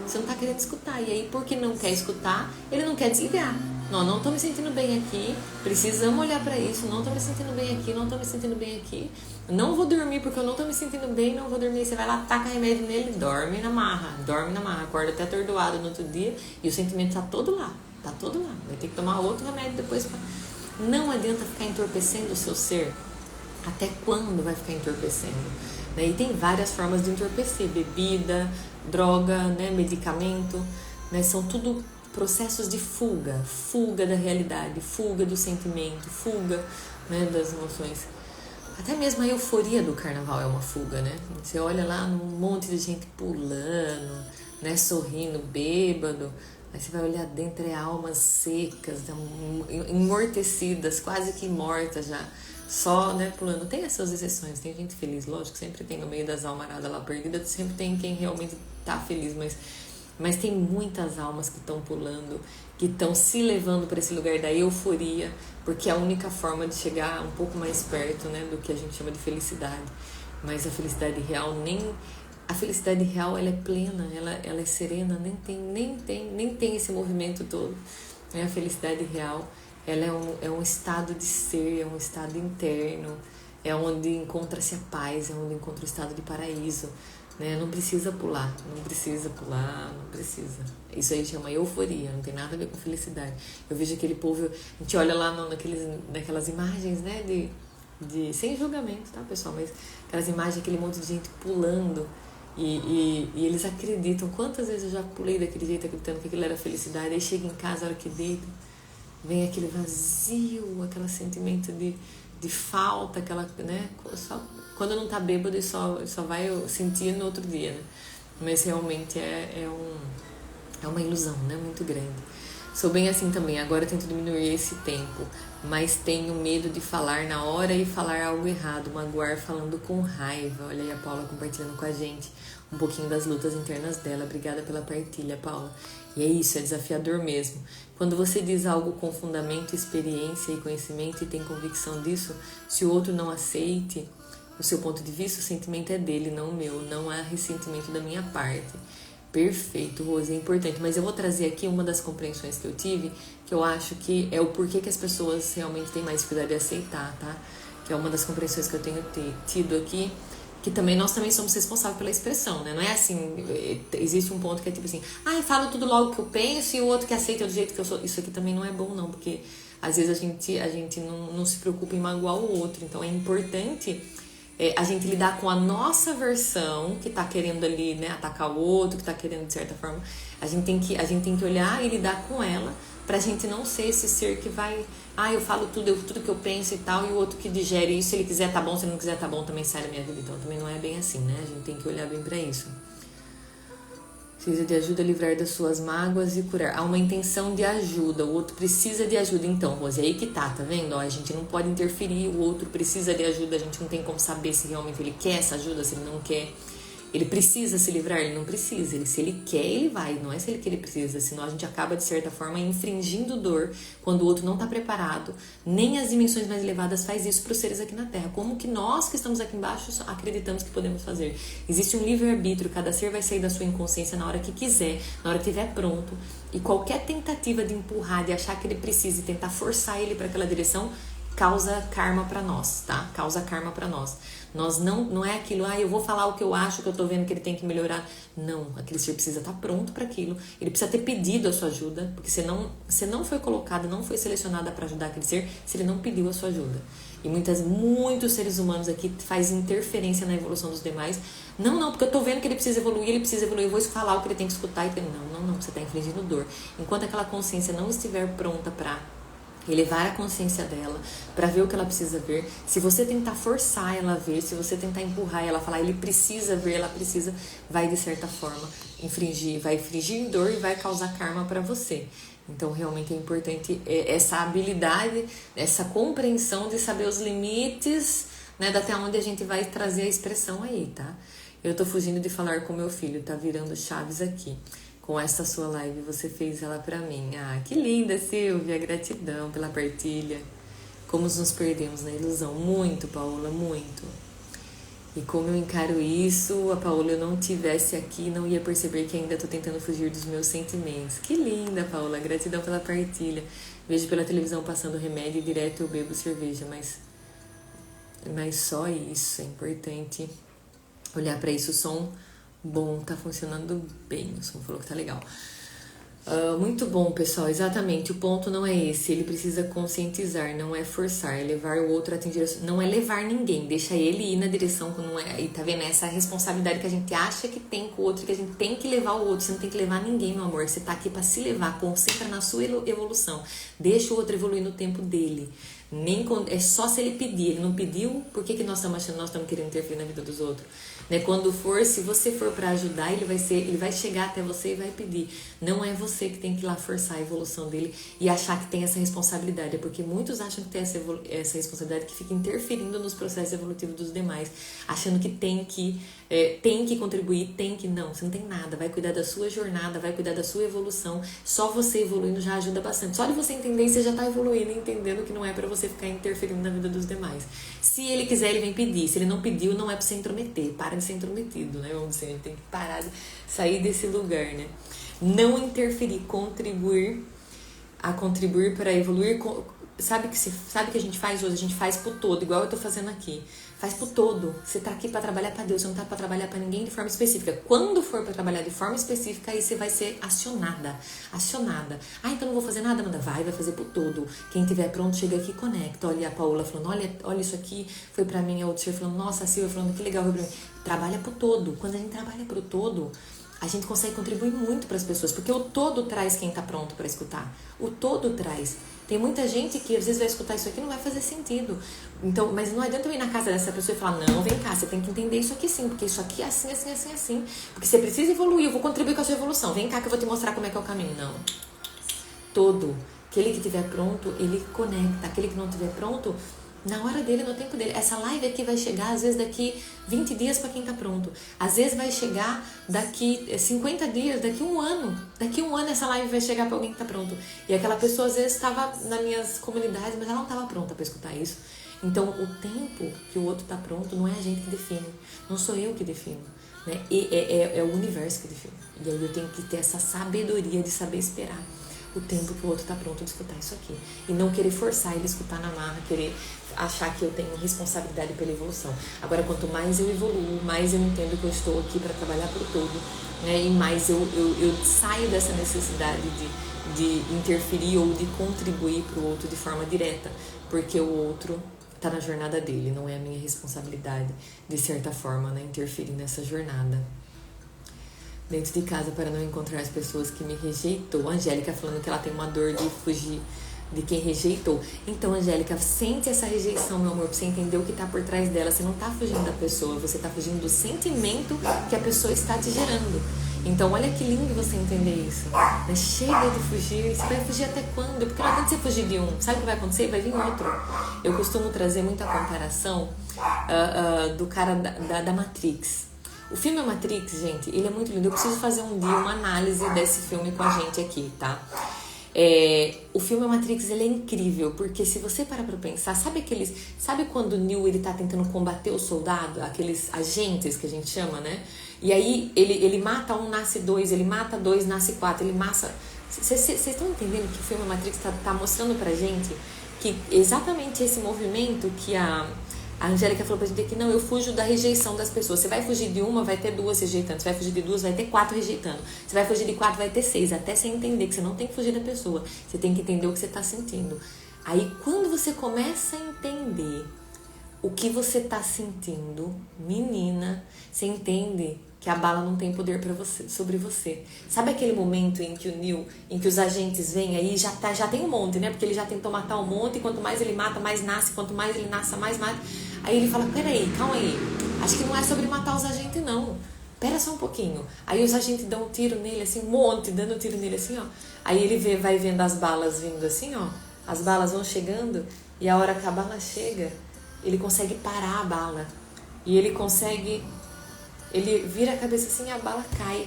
Você não está querendo escutar. E aí, porque não quer escutar, ele não quer desligar. Não estou me sentindo bem aqui, precisamos olhar para isso, não estou me sentindo bem aqui, não estou me sentindo bem aqui, não vou dormir porque eu não estou me sentindo bem, não vou dormir. Você vai lá, taca remédio nele, dorme na marra, acorda até atordoado no outro dia e o sentimento está todo lá, vai ter que tomar outro remédio depois. Não adianta ficar entorpecendo o seu ser. Até quando vai ficar entorpecendo? Né? E tem várias formas de entorpecer: bebida, droga, né? Medicamento, né? São tudo processos de fuga da realidade, fuga do sentimento, fuga, né, das emoções. Até mesmo a euforia do carnaval é uma fuga, né? Você olha lá um monte de gente pulando, né, sorrindo, bêbado, aí você vai olhar dentro, almas secas, amortecidas, quase que mortas já, só, né, pulando. Tem as suas exceções, tem gente feliz, lógico, sempre tem no meio das almaradas lá perdidas, sempre tem quem realmente tá feliz, mas tem muitas almas que estão pulando, que estão se levando para esse lugar da euforia, porque é a única forma de chegar um pouco mais perto, né, do que a gente chama de felicidade. Mas a felicidade real ela é plena, ela é serena, nem tem esse movimento todo. A felicidade real, ela é um estado de ser, é um estado interno, é onde encontra-se a paz, é onde encontra o estado de paraíso. Né? Não precisa pular. Isso aí chama euforia, não tem nada a ver com felicidade. Eu vejo aquele povo, a gente olha lá naquelas imagens, né, de sem julgamento, tá, pessoal? Mas aquelas imagens, aquele monte de gente pulando e eles acreditam. Quantas vezes eu já pulei daquele jeito, acreditando que aquilo era felicidade, aí chega em casa, a hora que deito, vem aquele vazio, aquele sentimento de falta, aquela, né, só quando não tá bêbado e só vai sentir no outro dia, né? Mas realmente é uma ilusão, né, muito grande. Sou bem assim também, agora tento diminuir esse tempo, mas tenho medo de falar na hora e falar algo errado, magoar falando com raiva. Olha aí a Paula compartilhando com a gente um pouquinho das lutas internas dela. Obrigada pela partilha, Paula. E é isso, é desafiador mesmo. Quando você diz algo com fundamento, experiência e conhecimento e tem convicção disso, se o outro não aceite o seu ponto de vista, o sentimento é dele, não o meu, não há ressentimento da minha parte. Perfeito, Rose, é importante. Mas eu vou trazer aqui uma das compreensões que eu tive, que eu acho que é o porquê que as pessoas realmente têm mais dificuldade de aceitar, tá? Que é uma das compreensões que eu tenho tido aqui, que também nós também somos responsáveis pela expressão, né? Não é assim, existe um ponto que é tipo assim, eu falo tudo logo que eu penso e o outro que aceita do jeito que eu sou. Isso aqui também não é bom, não, porque às vezes a gente não se preocupa em magoar o outro. Então é importante a gente lidar com a nossa versão, que tá querendo ali, né, atacar o outro, que tá querendo de certa forma, a gente tem que olhar e lidar com ela, pra gente não ser esse ser que vai, eu falo tudo que eu penso e tal, e o outro que digere isso, se ele quiser tá bom, se ele não quiser tá bom, também sai da minha vida. Então também não é bem assim, né? A gente tem que olhar bem pra isso. Precisa de ajuda a livrar das suas mágoas e curar. Há uma intenção de ajuda, o outro precisa de ajuda. Então, Rose, aí que tá vendo? Ó, a gente não pode interferir, o outro precisa de ajuda, a gente não tem como saber se realmente ele quer essa ajuda, se ele não quer. Ele precisa se livrar? Ele não precisa. Se ele quer, ele vai. Não é se ele quer, ele precisa. Senão a gente acaba, de certa forma, infringindo dor quando o outro não está preparado. Nem as dimensões mais elevadas faz isso para os seres aqui na Terra. Como que nós que estamos aqui embaixo acreditamos que podemos fazer? Existe um livre-arbítrio. Cada ser vai sair da sua inconsciência na hora que quiser, na hora que estiver pronto. E qualquer tentativa de empurrar, de achar que ele precisa e tentar forçar ele para aquela direção, causa karma para nós, tá? Causa karma para nós. Nós não é aquilo, eu vou falar o que eu acho, que eu tô vendo que ele tem que melhorar. Não, aquele ser precisa estar pronto para aquilo. Ele precisa ter pedido a sua ajuda, porque você não foi colocada, não foi selecionada para ajudar aquele ser, se ele não pediu a sua ajuda. E muitos seres humanos aqui fazem interferência na evolução dos demais. Não, porque eu tô vendo que ele precisa evoluir, eu vou falar o que ele tem que escutar. Não, você tá infligindo dor. Enquanto aquela consciência não estiver pronta para elevar a consciência dela, para ver o que ela precisa ver. Se você tentar forçar ela a ver, se você tentar empurrar ela, falar ele precisa ver, ela precisa, vai de certa forma vai infringir dor e vai causar karma para você. Então realmente é importante essa habilidade, essa compreensão de saber os limites, né, até onde a gente vai trazer a expressão aí, tá? Eu tô fugindo de falar com meu filho, tá virando chaves aqui. Com essa sua live, você fez ela pra mim. Que linda, Silvia. Gratidão pela partilha. Como nos perdemos na ilusão. Muito, Paola, muito. E como eu encaro isso, a Paola, eu não tivesse aqui, não ia perceber que ainda tô tentando fugir dos meus sentimentos. Que linda, Paola. Gratidão pela partilha. Vejo pela televisão passando remédio e direto eu bebo cerveja. Mas só isso. É importante olhar pra isso. O som bom, tá funcionando bem, o som falou que tá legal. Muito bom, pessoal, exatamente, o ponto não é esse, ele precisa conscientizar, não é forçar, é levar o outro a atingir, não é levar ninguém, deixa ele ir na direção que não é, e tá vendo, essa responsabilidade que a gente acha que tem com o outro, que a gente tem que levar o outro, você não tem que levar ninguém, meu amor, você tá aqui pra se levar, concentra na sua evolução, deixa o outro evoluir no tempo dele. É só se ele pedir, ele não pediu, por que nós estamos achando, nós estamos querendo interferir na vida dos outros? Né? Quando for, se você for para ajudar, ele vai chegar até você e vai pedir. Não é você que tem que ir lá forçar a evolução dele e achar que tem essa responsabilidade, é porque muitos acham que tem essa responsabilidade que fica interferindo nos processos evolutivos dos demais, achando que tem que contribuir, não, você não tem nada, vai cuidar da sua jornada, vai cuidar da sua evolução, só você evoluindo já ajuda bastante, só de você entender, você já tá evoluindo, entendendo que não é para você ficar interferindo na vida dos demais. Se ele quiser, ele vem pedir, se ele não pediu, não é para você intrometer, para de ser intrometido, né, vamos dizer, a gente tem que parar de sair desse lugar, né, não interferir, contribuir para evoluir. Sabe que a gente faz hoje? A gente faz pro todo, igual eu tô fazendo aqui. Faz pro todo. Você tá aqui para trabalhar para Deus, você não tá para trabalhar para ninguém de forma específica. Quando for para trabalhar de forma específica, aí você vai ser acionada. Então não vou fazer nada, Amanda. Vai fazer pro todo. Quem tiver pronto, chega aqui e conecta. Olha a Paola falando, olha isso aqui, foi para mim. A outra ser falando, nossa, a Silvia falando, que legal, foi pra mim. Trabalha pro todo. Quando a gente trabalha pro todo, a gente consegue contribuir muito para as pessoas, porque o todo traz quem tá pronto para escutar. O todo traz. Tem muita gente que às vezes vai escutar isso aqui e não vai fazer sentido. Então, mas não adianta eu ir na casa dessa pessoa e falar, não, vem cá, você tem que entender isso aqui sim, porque isso aqui é assim, assim, assim, assim. Porque você precisa evoluir, eu vou contribuir com a sua evolução. Vem cá que eu vou te mostrar como é que é o caminho. Não. Todo. Aquele que estiver pronto, ele conecta. Aquele que não estiver pronto, na hora dele, no tempo dele. Essa live aqui vai chegar, às vezes, daqui 20 dias para quem tá pronto. Às vezes vai chegar daqui 50 dias, daqui um ano. Daqui um ano essa live vai chegar para alguém que tá pronto. E aquela pessoa, às vezes, estava nas minhas comunidades, mas ela não estava pronta para escutar isso. Então, o tempo que o outro tá pronto não é a gente que define. Não sou eu que defino. Né? É o universo que define. E aí eu tenho que ter essa sabedoria de saber esperar o tempo que o outro tá pronto de escutar isso aqui. E não querer forçar ele a escutar na marra, querer achar que eu tenho responsabilidade pela evolução. Agora, quanto mais eu evoluo, mais eu entendo que eu estou aqui para trabalhar pro todo, né? E mais eu saio dessa necessidade de interferir ou de contribuir pro outro de forma direta, porque o outro tá na jornada dele, não é a minha responsabilidade, de certa forma, né, interferir nessa jornada. Dentro de casa para não encontrar as pessoas que me rejeitou. A Angélica falando que ela tem uma dor de fugir de quem rejeitou. Então, Angélica, sente essa rejeição, meu amor, pra você entender o que tá por trás dela. Você não tá fugindo da pessoa, você tá fugindo do sentimento que a pessoa está te gerando. Então, olha que lindo você entender isso. Mas chega de fugir. Você vai fugir até quando? Porque não adianta você fugir de um. Sabe o que vai acontecer? Vai vir outro. Eu costumo trazer muita comparação do cara da Matrix. O filme Matrix, gente, ele é muito lindo. Eu preciso fazer um dia uma análise desse filme com a gente aqui, tá? O filme Matrix, ele é incrível, porque se você parar pra pensar, sabe quando o Neo, ele tá tentando combater o soldado, aqueles agentes que a gente chama, né? E aí ele mata um, nasce dois, ele mata dois, nasce quatro, ele mata... Vocês estão entendendo que o filme Matrix tá mostrando pra gente que exatamente esse movimento que a Angélica falou pra gente que não, eu fujo da rejeição das pessoas. Você vai fugir de uma, vai ter duas rejeitando. Você vai fugir de duas, vai ter 4 rejeitando. Você vai fugir de 4, vai ter 6. Até você entender que você não tem que fugir da pessoa. Você tem que entender o que você tá sentindo. Aí, quando você começa a entender o que você tá sentindo, menina, você entende que a bala não tem poder para você, sobre você. Sabe aquele momento em que o Neo, em que os agentes vêm aí, já tem um monte, né? Porque ele já tentou matar um monte, e quanto mais ele mata, mais nasce, quanto mais ele nasce, mais mata. Aí ele fala, peraí, calma aí, acho que não é sobre matar os agentes, não. Pera só um pouquinho. Aí os agentes dão um tiro nele, assim, um monte, dando um tiro nele, assim, ó. Aí ele vai vendo as balas vindo assim, ó. As balas vão chegando, e a hora que a bala chega, ele consegue parar a bala. E ele vira a cabeça assim e a bala cai.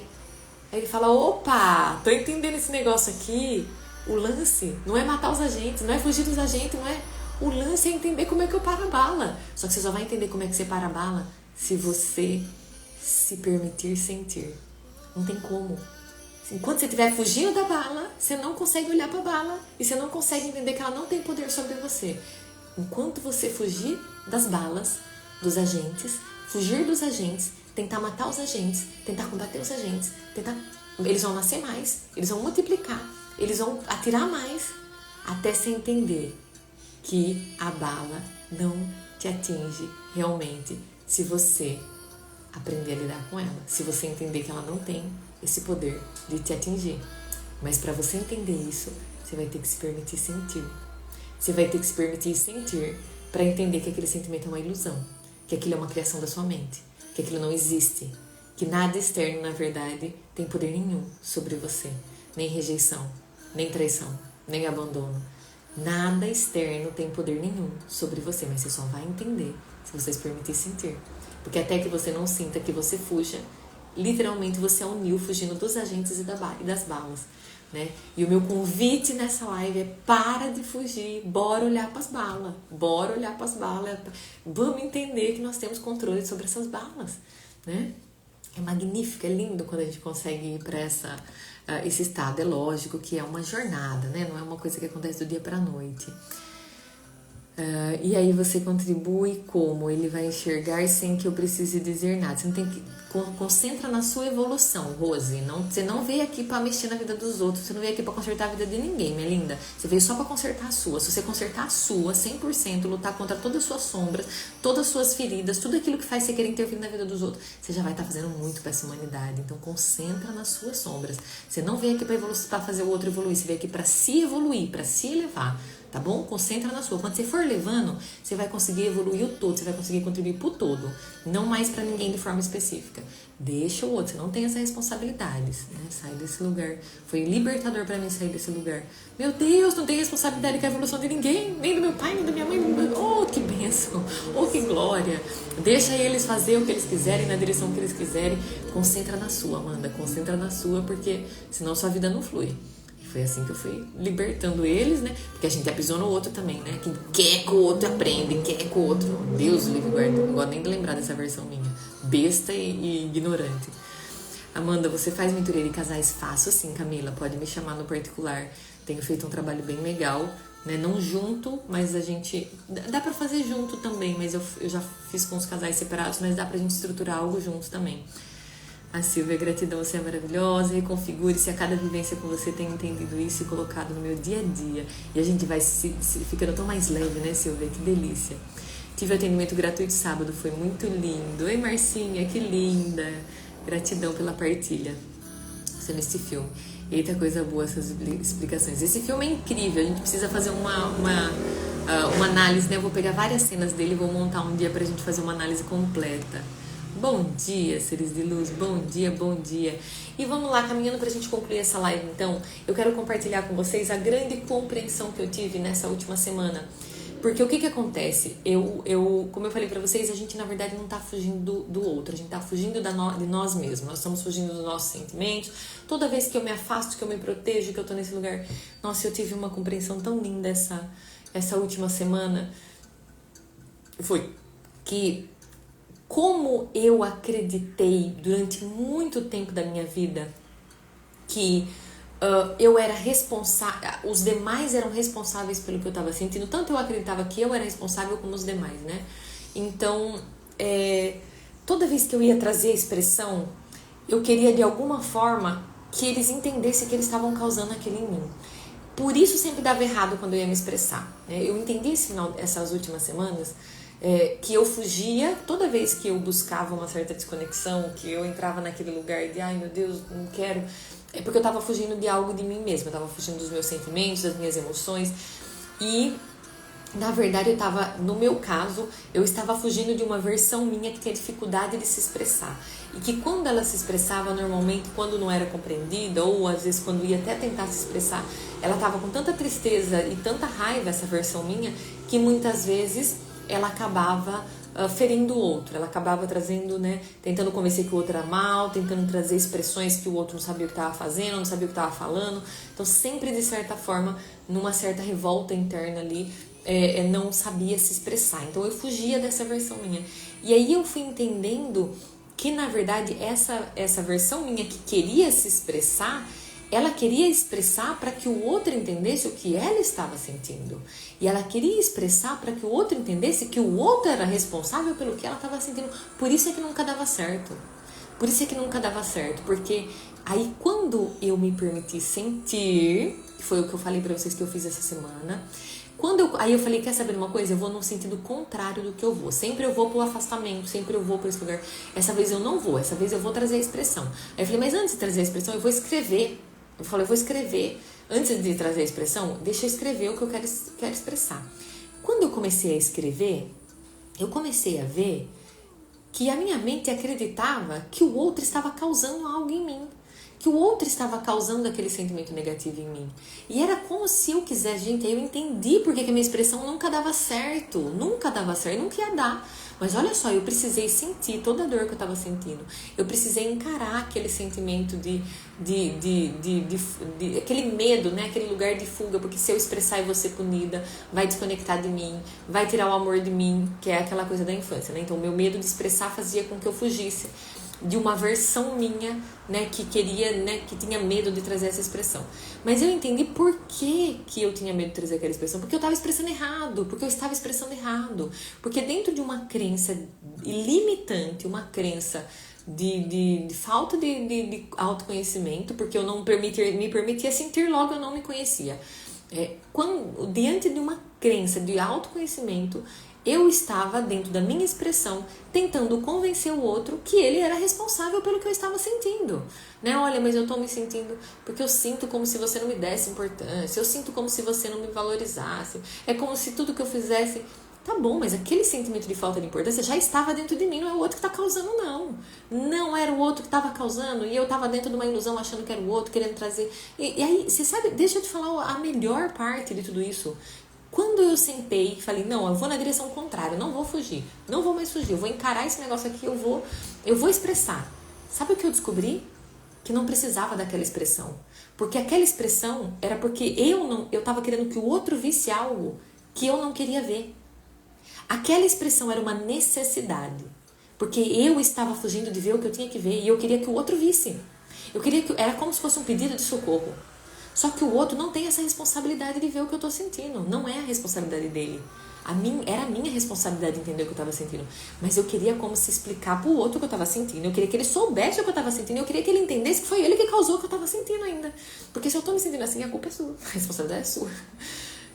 Aí ele fala, opa, tô entendendo esse negócio aqui. O lance não é matar os agentes, não é fugir dos agentes, não é... O lance é entender como é que eu paro a bala. Só que você só vai entender como é que você para a bala se você se permitir sentir. Não tem como. Enquanto você estiver fugindo da bala, você não consegue olhar para a bala e você não consegue entender que ela não tem poder sobre você. Enquanto você fugir das balas, dos agentes, fugir dos agentes, tentar matar os agentes, tentar combater os agentes, eles vão nascer mais, eles vão multiplicar, eles vão atirar mais, até você entender que a bala não te atinge realmente se você aprender a lidar com ela, se você entender que ela não tem esse poder de te atingir. Mas para você entender isso, você vai ter que se permitir sentir. Você vai ter que se permitir sentir para entender que aquele sentimento é uma ilusão, que aquilo é uma criação da sua mente, que aquilo não existe, que nada externo, na verdade, tem poder nenhum sobre você, nem rejeição, nem traição, nem abandono. Nada externo tem poder nenhum sobre você, mas você só vai entender se você se permitir sentir. Porque até que você não sinta que você fuja, literalmente você é um Neo fugindo dos agentes e das balas, né? E o meu convite nessa live é para de fugir, bora olhar para as balas, vamos entender que nós temos controle sobre essas balas, né? É magnífico, é lindo quando a gente consegue ir para esse estado. É lógico que é uma jornada, né? Não é uma coisa que acontece do dia para a noite. E aí você contribui como? Ele vai enxergar sem que eu precise dizer nada. Você não tem que... Concentra na sua evolução, Rose. Você não veio aqui para mexer na vida dos outros. Você não veio aqui para consertar a vida de ninguém, minha linda. Você veio só para consertar a sua. Se você consertar a sua 100%, lutar contra todas as suas sombras, todas as suas feridas, tudo aquilo que faz você querer intervir na vida dos outros, você já vai estar fazendo muito para essa humanidade. Então concentra nas suas sombras. Você não veio aqui para fazer o outro evoluir. Você veio aqui para se evoluir, para se elevar. Tá bom? Concentra na sua. Quando você for levando, você vai conseguir evoluir o todo, você vai conseguir contribuir pro todo, não mais para ninguém de forma específica. Deixa o outro, você não tem essa responsabilidade, né? Sai desse lugar. Foi libertador para mim sair desse lugar. Meu Deus, não tem responsabilidade com a evolução de ninguém, nem do meu pai, nem da minha mãe. Oh, que bênção! Oh, que glória! Deixa eles fazer o que eles quiserem, na direção que eles quiserem. Concentra na sua, Amanda. Concentra na sua, porque senão sua vida não flui. Foi assim que eu fui libertando eles, né? Porque a gente apisou no outro também, né? Quem quer que o outro aprenda, quer que o outro... Deus livre guarda, não gosto nem de lembrar dessa versão minha. Besta e ignorante. Amanda, você faz mentoria de casais? Faço sim, Camila. Pode me chamar no particular. Tenho feito um trabalho bem legal, né? Não junto, mas a gente... Dá pra fazer junto também, mas eu já fiz com os casais separados, mas dá pra gente estruturar algo junto também. A Silvia, gratidão, você é maravilhosa, reconfigure-se a cada vivência com você, tenho entendido isso e colocado no meu dia a dia. E a gente vai ficando tão mais leve, né, Silvia? Que delícia. Tive atendimento gratuito sábado, foi muito lindo. Oi, Marcinha, que linda. Gratidão pela partilha. Sendo esse filme. Eita, coisa boa essas explicações. Esse filme é incrível, a gente precisa fazer uma análise, né? Eu vou pegar várias cenas dele e vou montar um dia pra gente fazer uma análise completa. Bom dia, seres de luz, bom dia, bom dia. E vamos lá, caminhando pra gente concluir essa live então, eu quero compartilhar com vocês a grande compreensão que eu tive nessa última semana. Porque o que acontece? Como eu falei pra vocês, a gente na verdade não tá fugindo do outro, a gente tá fugindo de nós mesmos, nós estamos fugindo dos nossos sentimentos. Toda vez que eu me afasto, que eu me protejo, que eu tô nesse lugar... Nossa, eu tive uma compreensão tão linda essa última semana. Foi que... Como eu acreditei durante muito tempo da minha vida que eu era responsável, os demais eram responsáveis pelo que eu estava sentindo, tanto eu acreditava que eu era responsável como os demais, né? Então, toda vez que eu ia trazer a expressão, eu queria de alguma forma que eles entendessem que eles estavam causando aquilo em mim. Por isso sempre dava errado quando eu ia me expressar, né? Eu entendi essas últimas semanas que eu fugia toda vez que eu buscava uma certa desconexão, que eu entrava naquele lugar de ai meu Deus, não quero, é porque eu estava fugindo de algo de mim mesma, eu estava fugindo dos meus sentimentos, das minhas emoções e na verdade no meu caso, eu estava fugindo de uma versão minha que tinha dificuldade de se expressar e que quando ela se expressava normalmente, quando não era compreendida ou às vezes quando ia até tentar se expressar, ela estava com tanta tristeza e tanta raiva, essa versão minha, que muitas vezes ela acabava ferindo o outro, ela acabava trazendo, né, tentando convencer que o outro era mal, tentando trazer expressões que o outro não sabia o que estava fazendo, não sabia o que estava falando, então sempre de certa forma, numa certa revolta interna ali, não sabia se expressar, então eu fugia dessa versão minha, e aí eu fui entendendo que na verdade essa versão minha que queria se expressar, ela queria expressar para que o outro entendesse o que ela estava sentindo. E ela queria expressar para que o outro entendesse que o outro era responsável pelo que ela estava sentindo. Por isso é que nunca dava certo. Por isso é que nunca dava certo. Porque aí quando eu me permiti sentir, que foi o que eu falei para vocês que eu fiz essa semana, aí eu falei, quer saber uma coisa? Eu vou no sentido contrário do que eu vou. Sempre eu vou pro afastamento, sempre eu vou para esse lugar. Essa vez eu não vou, essa vez eu vou trazer a expressão. Aí eu falei, mas antes de trazer a expressão, eu vou escrever. Eu falei, eu vou escrever. Antes de trazer a expressão, deixa eu escrever o que eu quero expressar. Quando eu comecei a escrever, eu comecei a ver que a minha mente acreditava que o outro estava causando algo em mim. Que o outro estava causando aquele sentimento negativo em mim. E era como se eu quisesse, gente, aí eu entendi porque que a minha expressão nunca dava certo, nunca ia dar. Mas olha só, eu precisei sentir toda a dor que eu estava sentindo. Eu precisei encarar aquele sentimento de aquele medo, né? Aquele lugar de fuga, porque se eu expressar e vou ser punida, vai desconectar de mim, vai tirar o amor de mim, que é aquela coisa da infância, né? Então, o meu medo de expressar fazia com que eu fugisse de uma versão minha, né, que queria, né, que tinha medo de trazer essa expressão. Mas eu entendi por que eu tinha medo de trazer aquela expressão, porque eu estava expressando errado, porque dentro de uma crença limitante, uma crença de falta de autoconhecimento, porque eu não me permitia sentir, logo eu não me conhecia. Diante de uma crença de autoconhecimento, eu estava, dentro da minha expressão, tentando convencer o outro que ele era responsável pelo que eu estava sentindo. Né? Olha, mas eu estou me sentindo porque eu sinto como se você não me desse importância, eu sinto como se você não me valorizasse, é como se tudo que eu fizesse... Tá bom, mas aquele sentimento de falta de importância já estava dentro de mim, não é o outro que está causando, não. Não era o outro que estava causando e eu estava dentro de uma ilusão achando que era o outro, querendo trazer... E aí, você sabe, deixa eu te falar a melhor parte de tudo isso. Quando eu sentei e falei, não, eu vou na direção contrária, não vou fugir, não vou mais fugir, eu vou encarar esse negócio aqui, eu vou expressar. Sabe o que eu descobri? Que não precisava daquela expressão. Porque aquela expressão era porque eu estava querendo que o outro visse algo que eu não queria ver. Aquela expressão era uma necessidade. Porque eu estava fugindo de ver o que eu tinha que ver e eu queria que o outro visse. Era como se fosse um pedido de socorro. Só que o outro não tem essa responsabilidade de ver o que eu estou sentindo. Não é a responsabilidade dele. Era a minha responsabilidade entender o que eu estava sentindo. Mas eu queria como se explicar pro outro o que eu estava sentindo. Eu queria que ele soubesse o que eu estava sentindo. Eu queria que ele entendesse que foi ele que causou o que eu estava sentindo ainda. Porque se eu estou me sentindo assim, a culpa é sua. A responsabilidade é sua.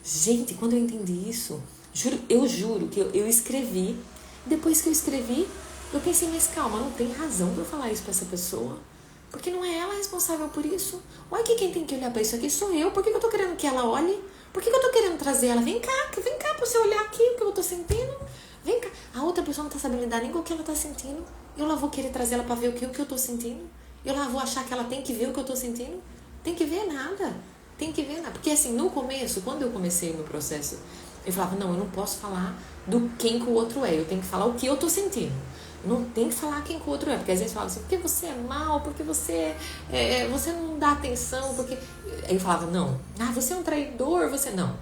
Gente, quando eu entendi isso, Eu juro que eu escrevi. Depois que eu escrevi, eu pensei, mas calma, não tem razão pra eu falar isso pra essa pessoa. Porque não é ela responsável por isso. Uai, que quem tem que olhar pra isso aqui sou eu. Por que eu tô querendo que ela olhe? Por que eu tô querendo trazer ela? Vem cá pra você olhar aqui o que eu tô sentindo. Vem cá. A outra pessoa não tá sabendo lidar nem com o que ela tá sentindo. Eu lá vou querer trazer ela pra ver o que eu tô sentindo. Eu lá vou achar que ela tem que ver o que eu tô sentindo. Tem que ver nada. Tem que ver nada. Porque assim, no começo, quando eu comecei o meu processo, eu falava, não, eu não posso falar do quem que o outro é. Eu tenho que falar o que eu tô sentindo. Não tem que falar quem que o outro é. Porque às vezes fala assim, porque você é mal, porque você não dá atenção, porque... Aí eu falava, não, você é um traidor, você... Não.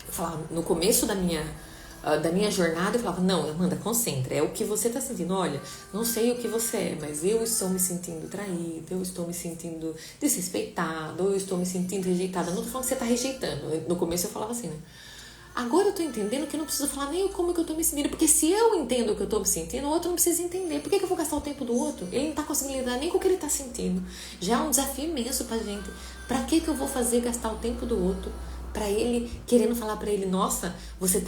Eu falava, no começo da minha jornada, eu falava, não, Amanda, concentra, é o que você tá sentindo. Olha, não sei o que você é, mas eu estou me sentindo traída, eu estou me sentindo desrespeitada, ou eu estou me sentindo rejeitada. Não tô falando que você tá rejeitando. No começo eu falava assim, né? Agora eu tô entendendo que eu não preciso falar nem como que eu tô me sentindo, porque se eu entendo o que eu tô me sentindo, o outro não precisa entender. Por que eu vou gastar o tempo do outro? Ele não tá conseguindo lidar nem com o que ele tá sentindo. Já é um desafio imenso pra gente. Pra que eu vou fazer gastar o tempo do outro? Pra ele, querendo falar pra ele, nossa,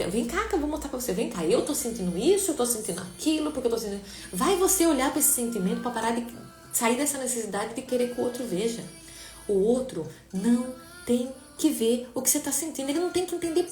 vem cá que eu vou mostrar pra você, vem cá, eu tô sentindo isso, eu tô sentindo aquilo, porque eu tô sentindo... Vai você olhar pra esse sentimento pra parar de sair dessa necessidade de querer que o outro veja. O outro não tem que ver o que você tá sentindo, ele não tem que entender,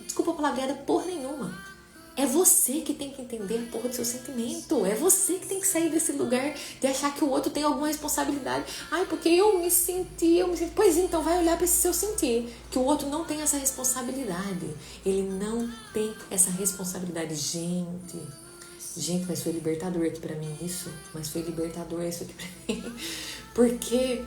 desculpa a palavreada, porra nenhuma. É você que tem que entender a porra do seu sentimento. É você que tem que sair desse lugar de achar que o outro tem alguma responsabilidade. Ai, porque eu me senti. Pois então, vai olhar para esse seu sentir. Que o outro não tem essa responsabilidade. Ele não tem essa responsabilidade. Gente, mas foi libertador aqui pra mim isso. Mas foi libertador isso aqui pra mim. Porque...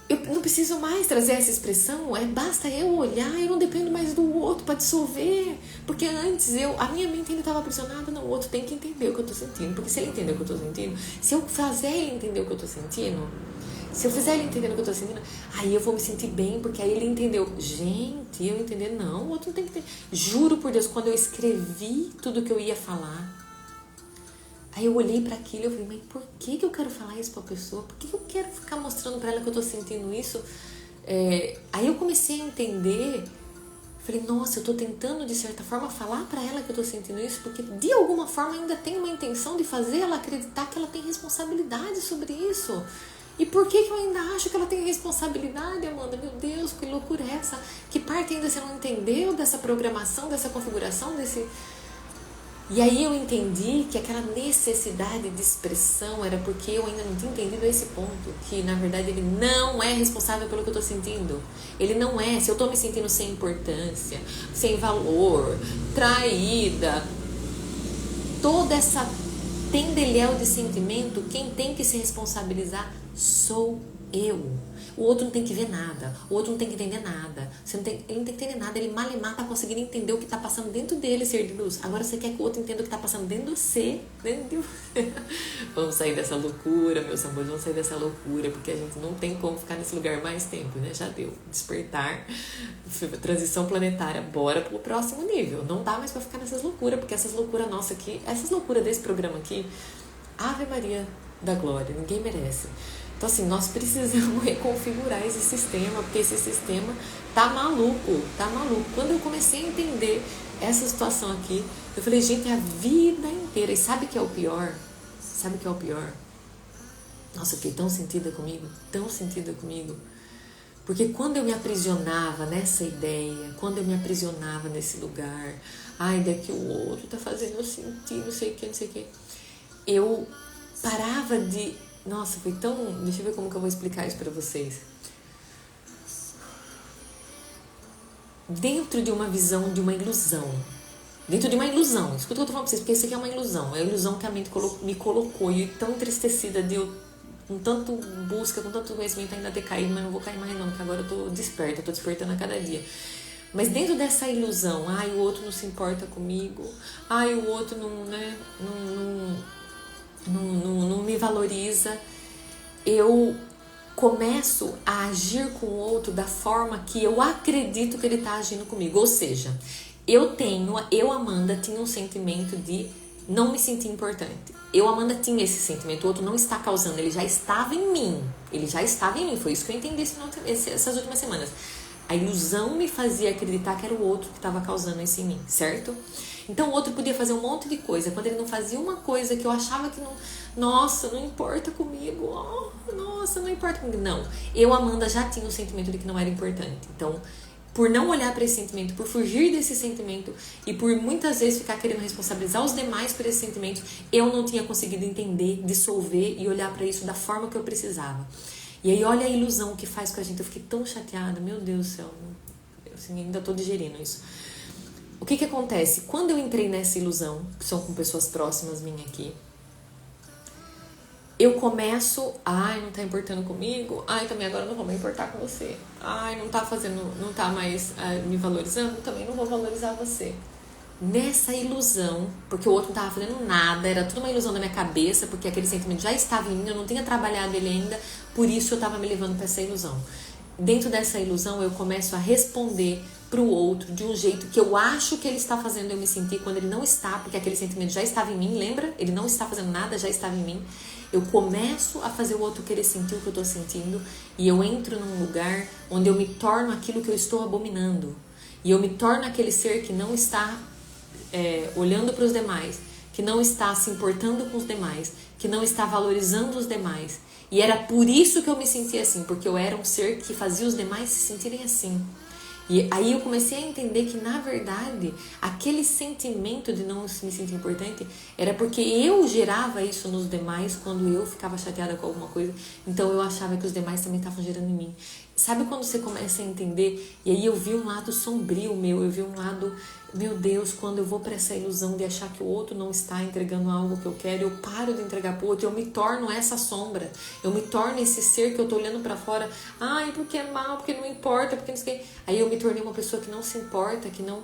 eu não preciso mais trazer essa expressão, basta eu olhar, eu não dependo mais do outro para dissolver. Porque antes a minha mente ainda estava aprisionada, não, o outro tem que entender o que eu tô sentindo. Porque se ele entender o que eu tô sentindo, se eu fazer ele entender o que eu tô sentindo, se eu fizer ele entender o que eu tô sentindo, aí eu vou me sentir bem, porque aí ele entendeu. Gente, eu entender, não, o outro não tem que entender. Juro por Deus, quando eu escrevi tudo que eu ia falar, aí eu olhei pra aquilo e eu falei, mas por que eu quero falar isso pra pessoa? Por que eu quero ficar mostrando pra ela que eu tô sentindo isso? Aí eu comecei a entender, falei, nossa, eu tô tentando de certa forma falar pra ela que eu tô sentindo isso, porque de alguma forma ainda tem uma intenção de fazer ela acreditar que ela tem responsabilidade sobre isso. E por que eu ainda acho que ela tem responsabilidade, Amanda? Meu Deus, que loucura é essa? Que parte ainda você não entendeu dessa programação, dessa configuração, desse... E aí eu entendi que aquela necessidade de expressão era porque eu ainda não tinha entendido esse ponto, que na verdade ele não é responsável pelo que eu tô sentindo. Ele não é. Se eu tô me sentindo sem importância, sem valor, traída, toda essa tendelhéu de sentimento, quem tem que se responsabilizar sou eu. O outro não tem que ver nada, o outro não tem que entender nada, ele não tem que entender nada, ele mal e mal tá conseguindo entender o que tá passando dentro dele, ser de luz. Agora você quer que o outro entenda o que tá passando dentro de você, dentro de você. Vamos sair dessa loucura, meus amores, vamos sair dessa loucura, porque a gente não tem como ficar nesse lugar mais tempo, né? Já deu. Despertar, transição planetária, bora pro próximo nível. Não dá mais pra ficar nessas loucuras, porque essas loucuras nossas aqui, essas loucuras desse programa aqui, Ave Maria da Glória, ninguém merece. Então, assim, nós precisamos reconfigurar esse sistema, porque esse sistema tá maluco, tá maluco. Quando eu comecei a entender essa situação aqui, eu falei, gente, a vida inteira. E sabe o que é o pior? Sabe o que é o pior? Nossa, eu fiquei tão sentida comigo, porque quando eu me aprisionava nessa ideia, quando eu me aprisionava nesse lugar, ai, daqui o outro tá fazendo eu sentir, não sei o que, eu parava de... Nossa, foi tão... Deixa eu ver como que eu vou explicar isso pra vocês. Dentro de uma visão, de uma ilusão. Dentro de uma ilusão. Escuta o que eu tô falando pra vocês, porque isso aqui é uma ilusão. É a ilusão que a mente me colocou. E tão entristecida de eu, com tanto busca, com tanto conhecimento, ainda ter caído, mas não vou cair mais não, porque agora eu tô desperta, tô despertando a cada dia. Mas dentro dessa ilusão, ai, o outro não se importa comigo, ai, o outro não, né, não me valoriza, eu começo a agir com o outro da forma que eu acredito que ele está agindo comigo. Ou seja, eu, Amanda, tinha um sentimento de não me sentir importante. Eu, Amanda, tinha esse sentimento, o outro não está causando, ele já estava em mim. Foi isso que eu entendi essas últimas semanas. A ilusão me fazia acreditar que era o outro que estava causando isso em mim, certo? Então o outro podia fazer um monte de coisa. Quando ele não fazia uma coisa que eu achava que não... Nossa, não importa comigo. Oh, nossa, não importa comigo. Não, eu, Amanda, já tinha o sentimento de que não era importante. Então, por não olhar para esse sentimento, por fugir desse sentimento e por muitas vezes ficar querendo responsabilizar os demais por esse sentimento, eu não tinha conseguido entender, dissolver e olhar para isso da forma que eu precisava. E aí olha a ilusão que faz com a gente. Eu fiquei tão chateada, meu Deus do céu, eu assim, ainda tô digerindo isso. O que acontece? Quando eu entrei nessa ilusão, que são com pessoas próximas minhas aqui, eu começo, ai, não tá importando comigo, ai, também agora não vou me importar com você, ai, não tá mais me valorizando, também não vou valorizar você. Nessa ilusão, porque o outro não tava fazendo nada, era tudo uma ilusão na minha cabeça, porque aquele sentimento já estava em mim, eu não tinha trabalhado ele ainda, por isso eu tava me levando para essa ilusão. Dentro dessa ilusão eu começo a responder pro outro de um jeito que eu acho que ele está fazendo eu me sentir quando ele não está, porque aquele sentimento já estava em mim, lembra? Ele não está fazendo nada, já estava em mim. Eu começo a fazer o outro querer sentir o que eu estou sentindo e eu entro num lugar onde eu me torno aquilo que eu estou abominando. E eu me torno aquele ser que não está olhando para os demais, que não está se importando com os demais, que não está valorizando os demais. E era por isso que eu me sentia assim, porque eu era um ser que fazia os demais se sentirem assim. E aí eu comecei a entender que, na verdade, aquele sentimento de não me sentir importante era porque eu gerava isso nos demais quando eu ficava chateada com alguma coisa. Então eu achava que os demais também estavam gerando em mim. Sabe quando você começa a entender? E aí eu vi um lado sombrio meu, eu vi um lado, meu Deus, quando eu vou para essa ilusão de achar que o outro não está entregando algo que eu quero, eu paro de entregar pro outro, eu me torno essa sombra, eu me torno esse ser que eu tô olhando para fora, ai, porque é mal, porque não importa, porque não sei o que. Aí eu me tornei uma pessoa que não se importa, que não...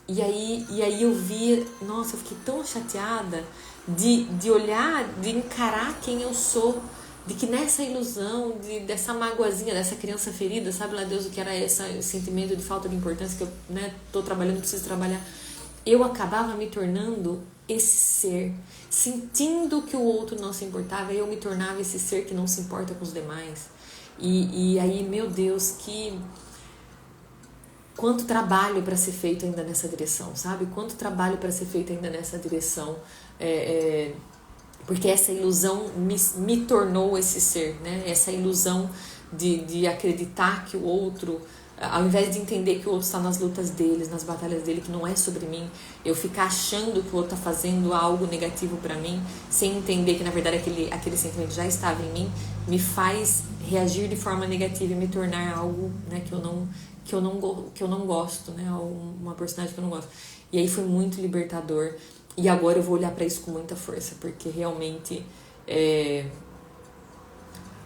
E aí eu vi, nossa, eu fiquei tão chateada de olhar, de encarar quem eu sou, de que nessa ilusão, dessa magoazinha, dessa criança ferida, sabe lá Deus o que era esse sentimento de falta de importância que eu tô trabalhando, preciso trabalhar, eu acabava me tornando esse ser, sentindo que o outro não se importava, eu me tornava esse ser que não se importa com os demais. E aí, meu Deus, quanto trabalho para ser feito ainda nessa direção, sabe? Quanto trabalho para ser feito ainda nessa direção, porque essa ilusão me tornou esse ser, né? Essa ilusão de acreditar que o outro, ao invés de entender que o outro está nas lutas deles, nas batalhas dele, que não é sobre mim, eu ficar achando que o outro está fazendo algo negativo para mim, sem entender que na verdade aquele sentimento já estava em mim, me faz reagir de forma negativa e me tornar algo, né, que eu não gosto, né? Uma personagem que eu não gosto. E aí foi muito libertador. E agora eu vou olhar para isso com muita força, porque realmente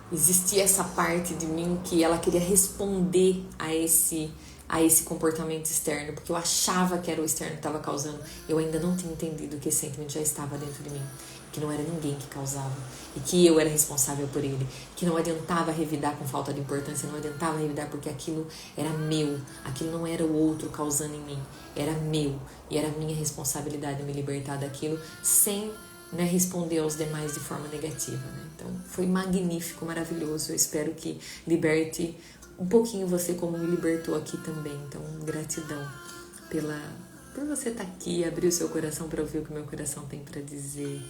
existia essa parte de mim que ela queria responder a esse comportamento externo, porque eu achava que era o externo que estava causando. Eu ainda não tinha entendido que esse sentimento já estava dentro de mim, que não era ninguém que causava e que eu era responsável por ele, que não adiantava revidar com falta de importância, não adiantava revidar porque aquilo era meu, aquilo não era o outro causando em mim, era meu e era minha responsabilidade me libertar daquilo sem, né, responder aos demais de forma negativa, né? Então foi magnífico, maravilhoso. Eu espero que liberte um pouquinho você como me libertou aqui também. Então gratidão por você estar aqui, abrir o seu coração para ouvir o que o meu coração tem para dizer.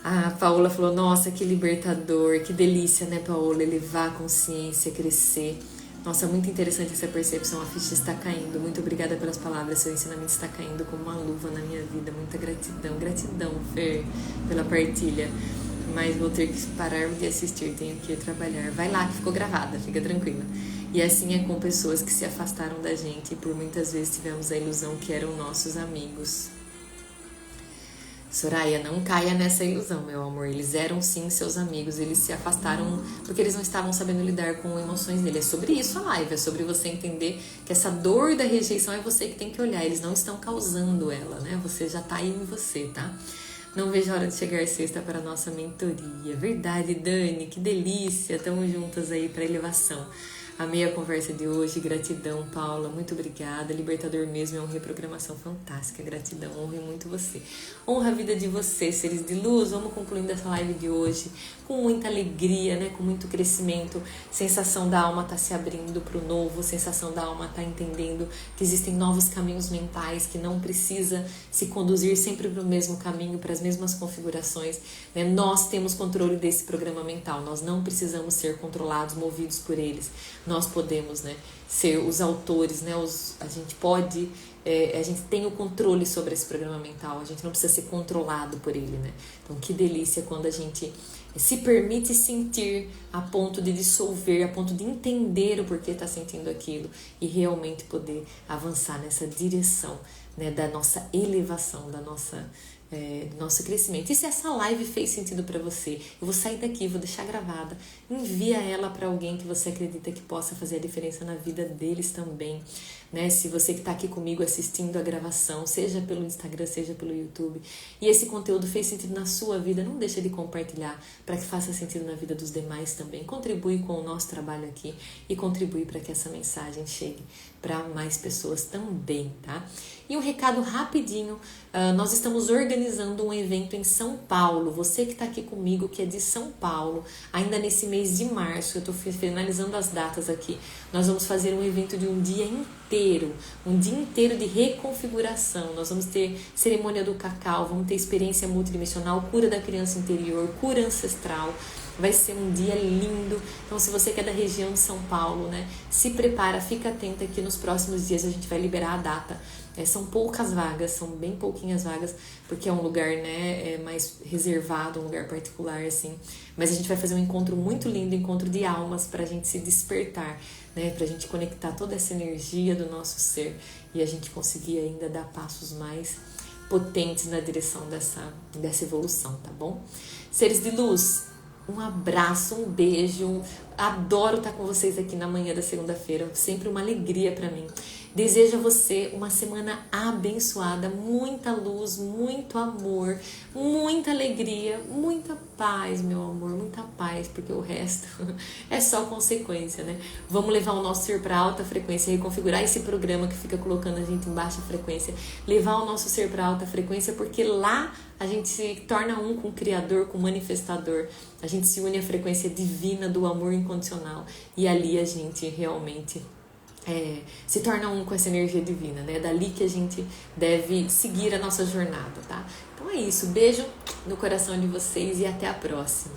A Paola falou, nossa, que libertador, que delícia, né, Paola, elevar a consciência, crescer. Nossa, muito interessante essa percepção, a ficha está caindo. Muito obrigada pelas palavras, seu ensinamento está caindo como uma luva na minha vida. Muita gratidão, gratidão, Fer, pela partilha. Mas vou ter que parar de assistir, tenho que ir trabalhar. Vai lá, que ficou gravada, fica tranquila. E assim é com pessoas que se afastaram da gente e por muitas vezes tivemos a ilusão que eram nossos amigos. Soraya, não caia nessa ilusão, meu amor. Eles eram sim seus amigos, eles se afastaram porque eles não estavam sabendo lidar com emoções dele. É sobre isso a live, é sobre você entender que essa dor da rejeição é você que tem que olhar. Eles não estão causando ela, né? Você já tá aí em você, tá? Não vejo a hora de chegar sexta para a nossa mentoria. Verdade, Dani, que delícia. Tamo juntas aí para elevação. Amei a conversa de hoje, gratidão, Paula, muito obrigada. Libertador mesmo, é uma reprogramação fantástica, gratidão, honre muito você. Honra a vida de vocês, seres de luz. Vamos concluindo essa live de hoje com muita alegria, né? Com muito crescimento, sensação da alma tá se abrindo para o novo, sensação da alma tá entendendo que existem novos caminhos mentais, que não precisa se conduzir sempre para o mesmo caminho, para as mesmas configurações, né? Nós temos controle desse programa mental, nós não precisamos ser controlados, movidos por eles. Nós podemos, né, ser os autores, né, a gente pode, a gente tem o controle sobre esse programa mental, a gente não precisa ser controlado por ele, né? Então, que delícia quando a gente se permite sentir a ponto de dissolver, a ponto de entender o porquê está sentindo aquilo e realmente poder avançar nessa direção, né, da nossa elevação, do nosso crescimento. E se essa live fez sentido para você, eu vou sair daqui, vou deixar gravada, envia ela para alguém que você acredita que possa fazer a diferença na vida deles também, né? Se você que está aqui comigo assistindo a gravação, seja pelo Instagram, seja pelo YouTube, e esse conteúdo fez sentido na sua vida, não deixa de compartilhar para que faça sentido na vida dos demais também. Contribui com o nosso trabalho aqui e contribui para que essa mensagem chegue para mais pessoas também, tá? E um recado rapidinho, nós estamos organizando um evento em São Paulo. Você que está aqui comigo, que é de São Paulo, ainda nesse mês de março, eu estou finalizando as datas aqui, nós vamos fazer um evento de um dia inteiro de reconfiguração. Nós vamos ter cerimônia do cacau, vamos ter experiência multidimensional, cura da criança interior, cura ancestral. Vai ser um dia lindo. Então, se você que é da região de São Paulo, né, se prepara, fica atenta que nos próximos dias a gente vai liberar a data. São poucas vagas, são bem pouquinhas vagas, porque é um lugar, né, mais reservado, um lugar particular, assim. Mas a gente vai fazer um encontro muito lindo, encontro de almas, pra gente se despertar, né, pra gente conectar toda essa energia do nosso ser e a gente conseguir ainda dar passos mais potentes na direção dessa evolução, tá bom? Seres de luz, um abraço, um beijo. Adoro estar com vocês aqui na manhã da segunda-feira. Sempre uma alegria para mim. Desejo a você uma semana abençoada, muita luz, muito amor, muita alegria, muita paz, meu amor, muita paz, porque o resto é só consequência, né? Vamos levar o nosso ser para alta frequência, reconfigurar esse programa que fica colocando a gente em baixa frequência, levar o nosso ser para alta frequência, porque lá a gente se torna um com o Criador, com o Manifestador, a gente se une à frequência divina do amor incondicional e ali a gente realmente se torna um com essa energia divina, né? É dali que a gente deve seguir a nossa jornada, tá? Então é isso, beijo no coração de vocês e até a próxima.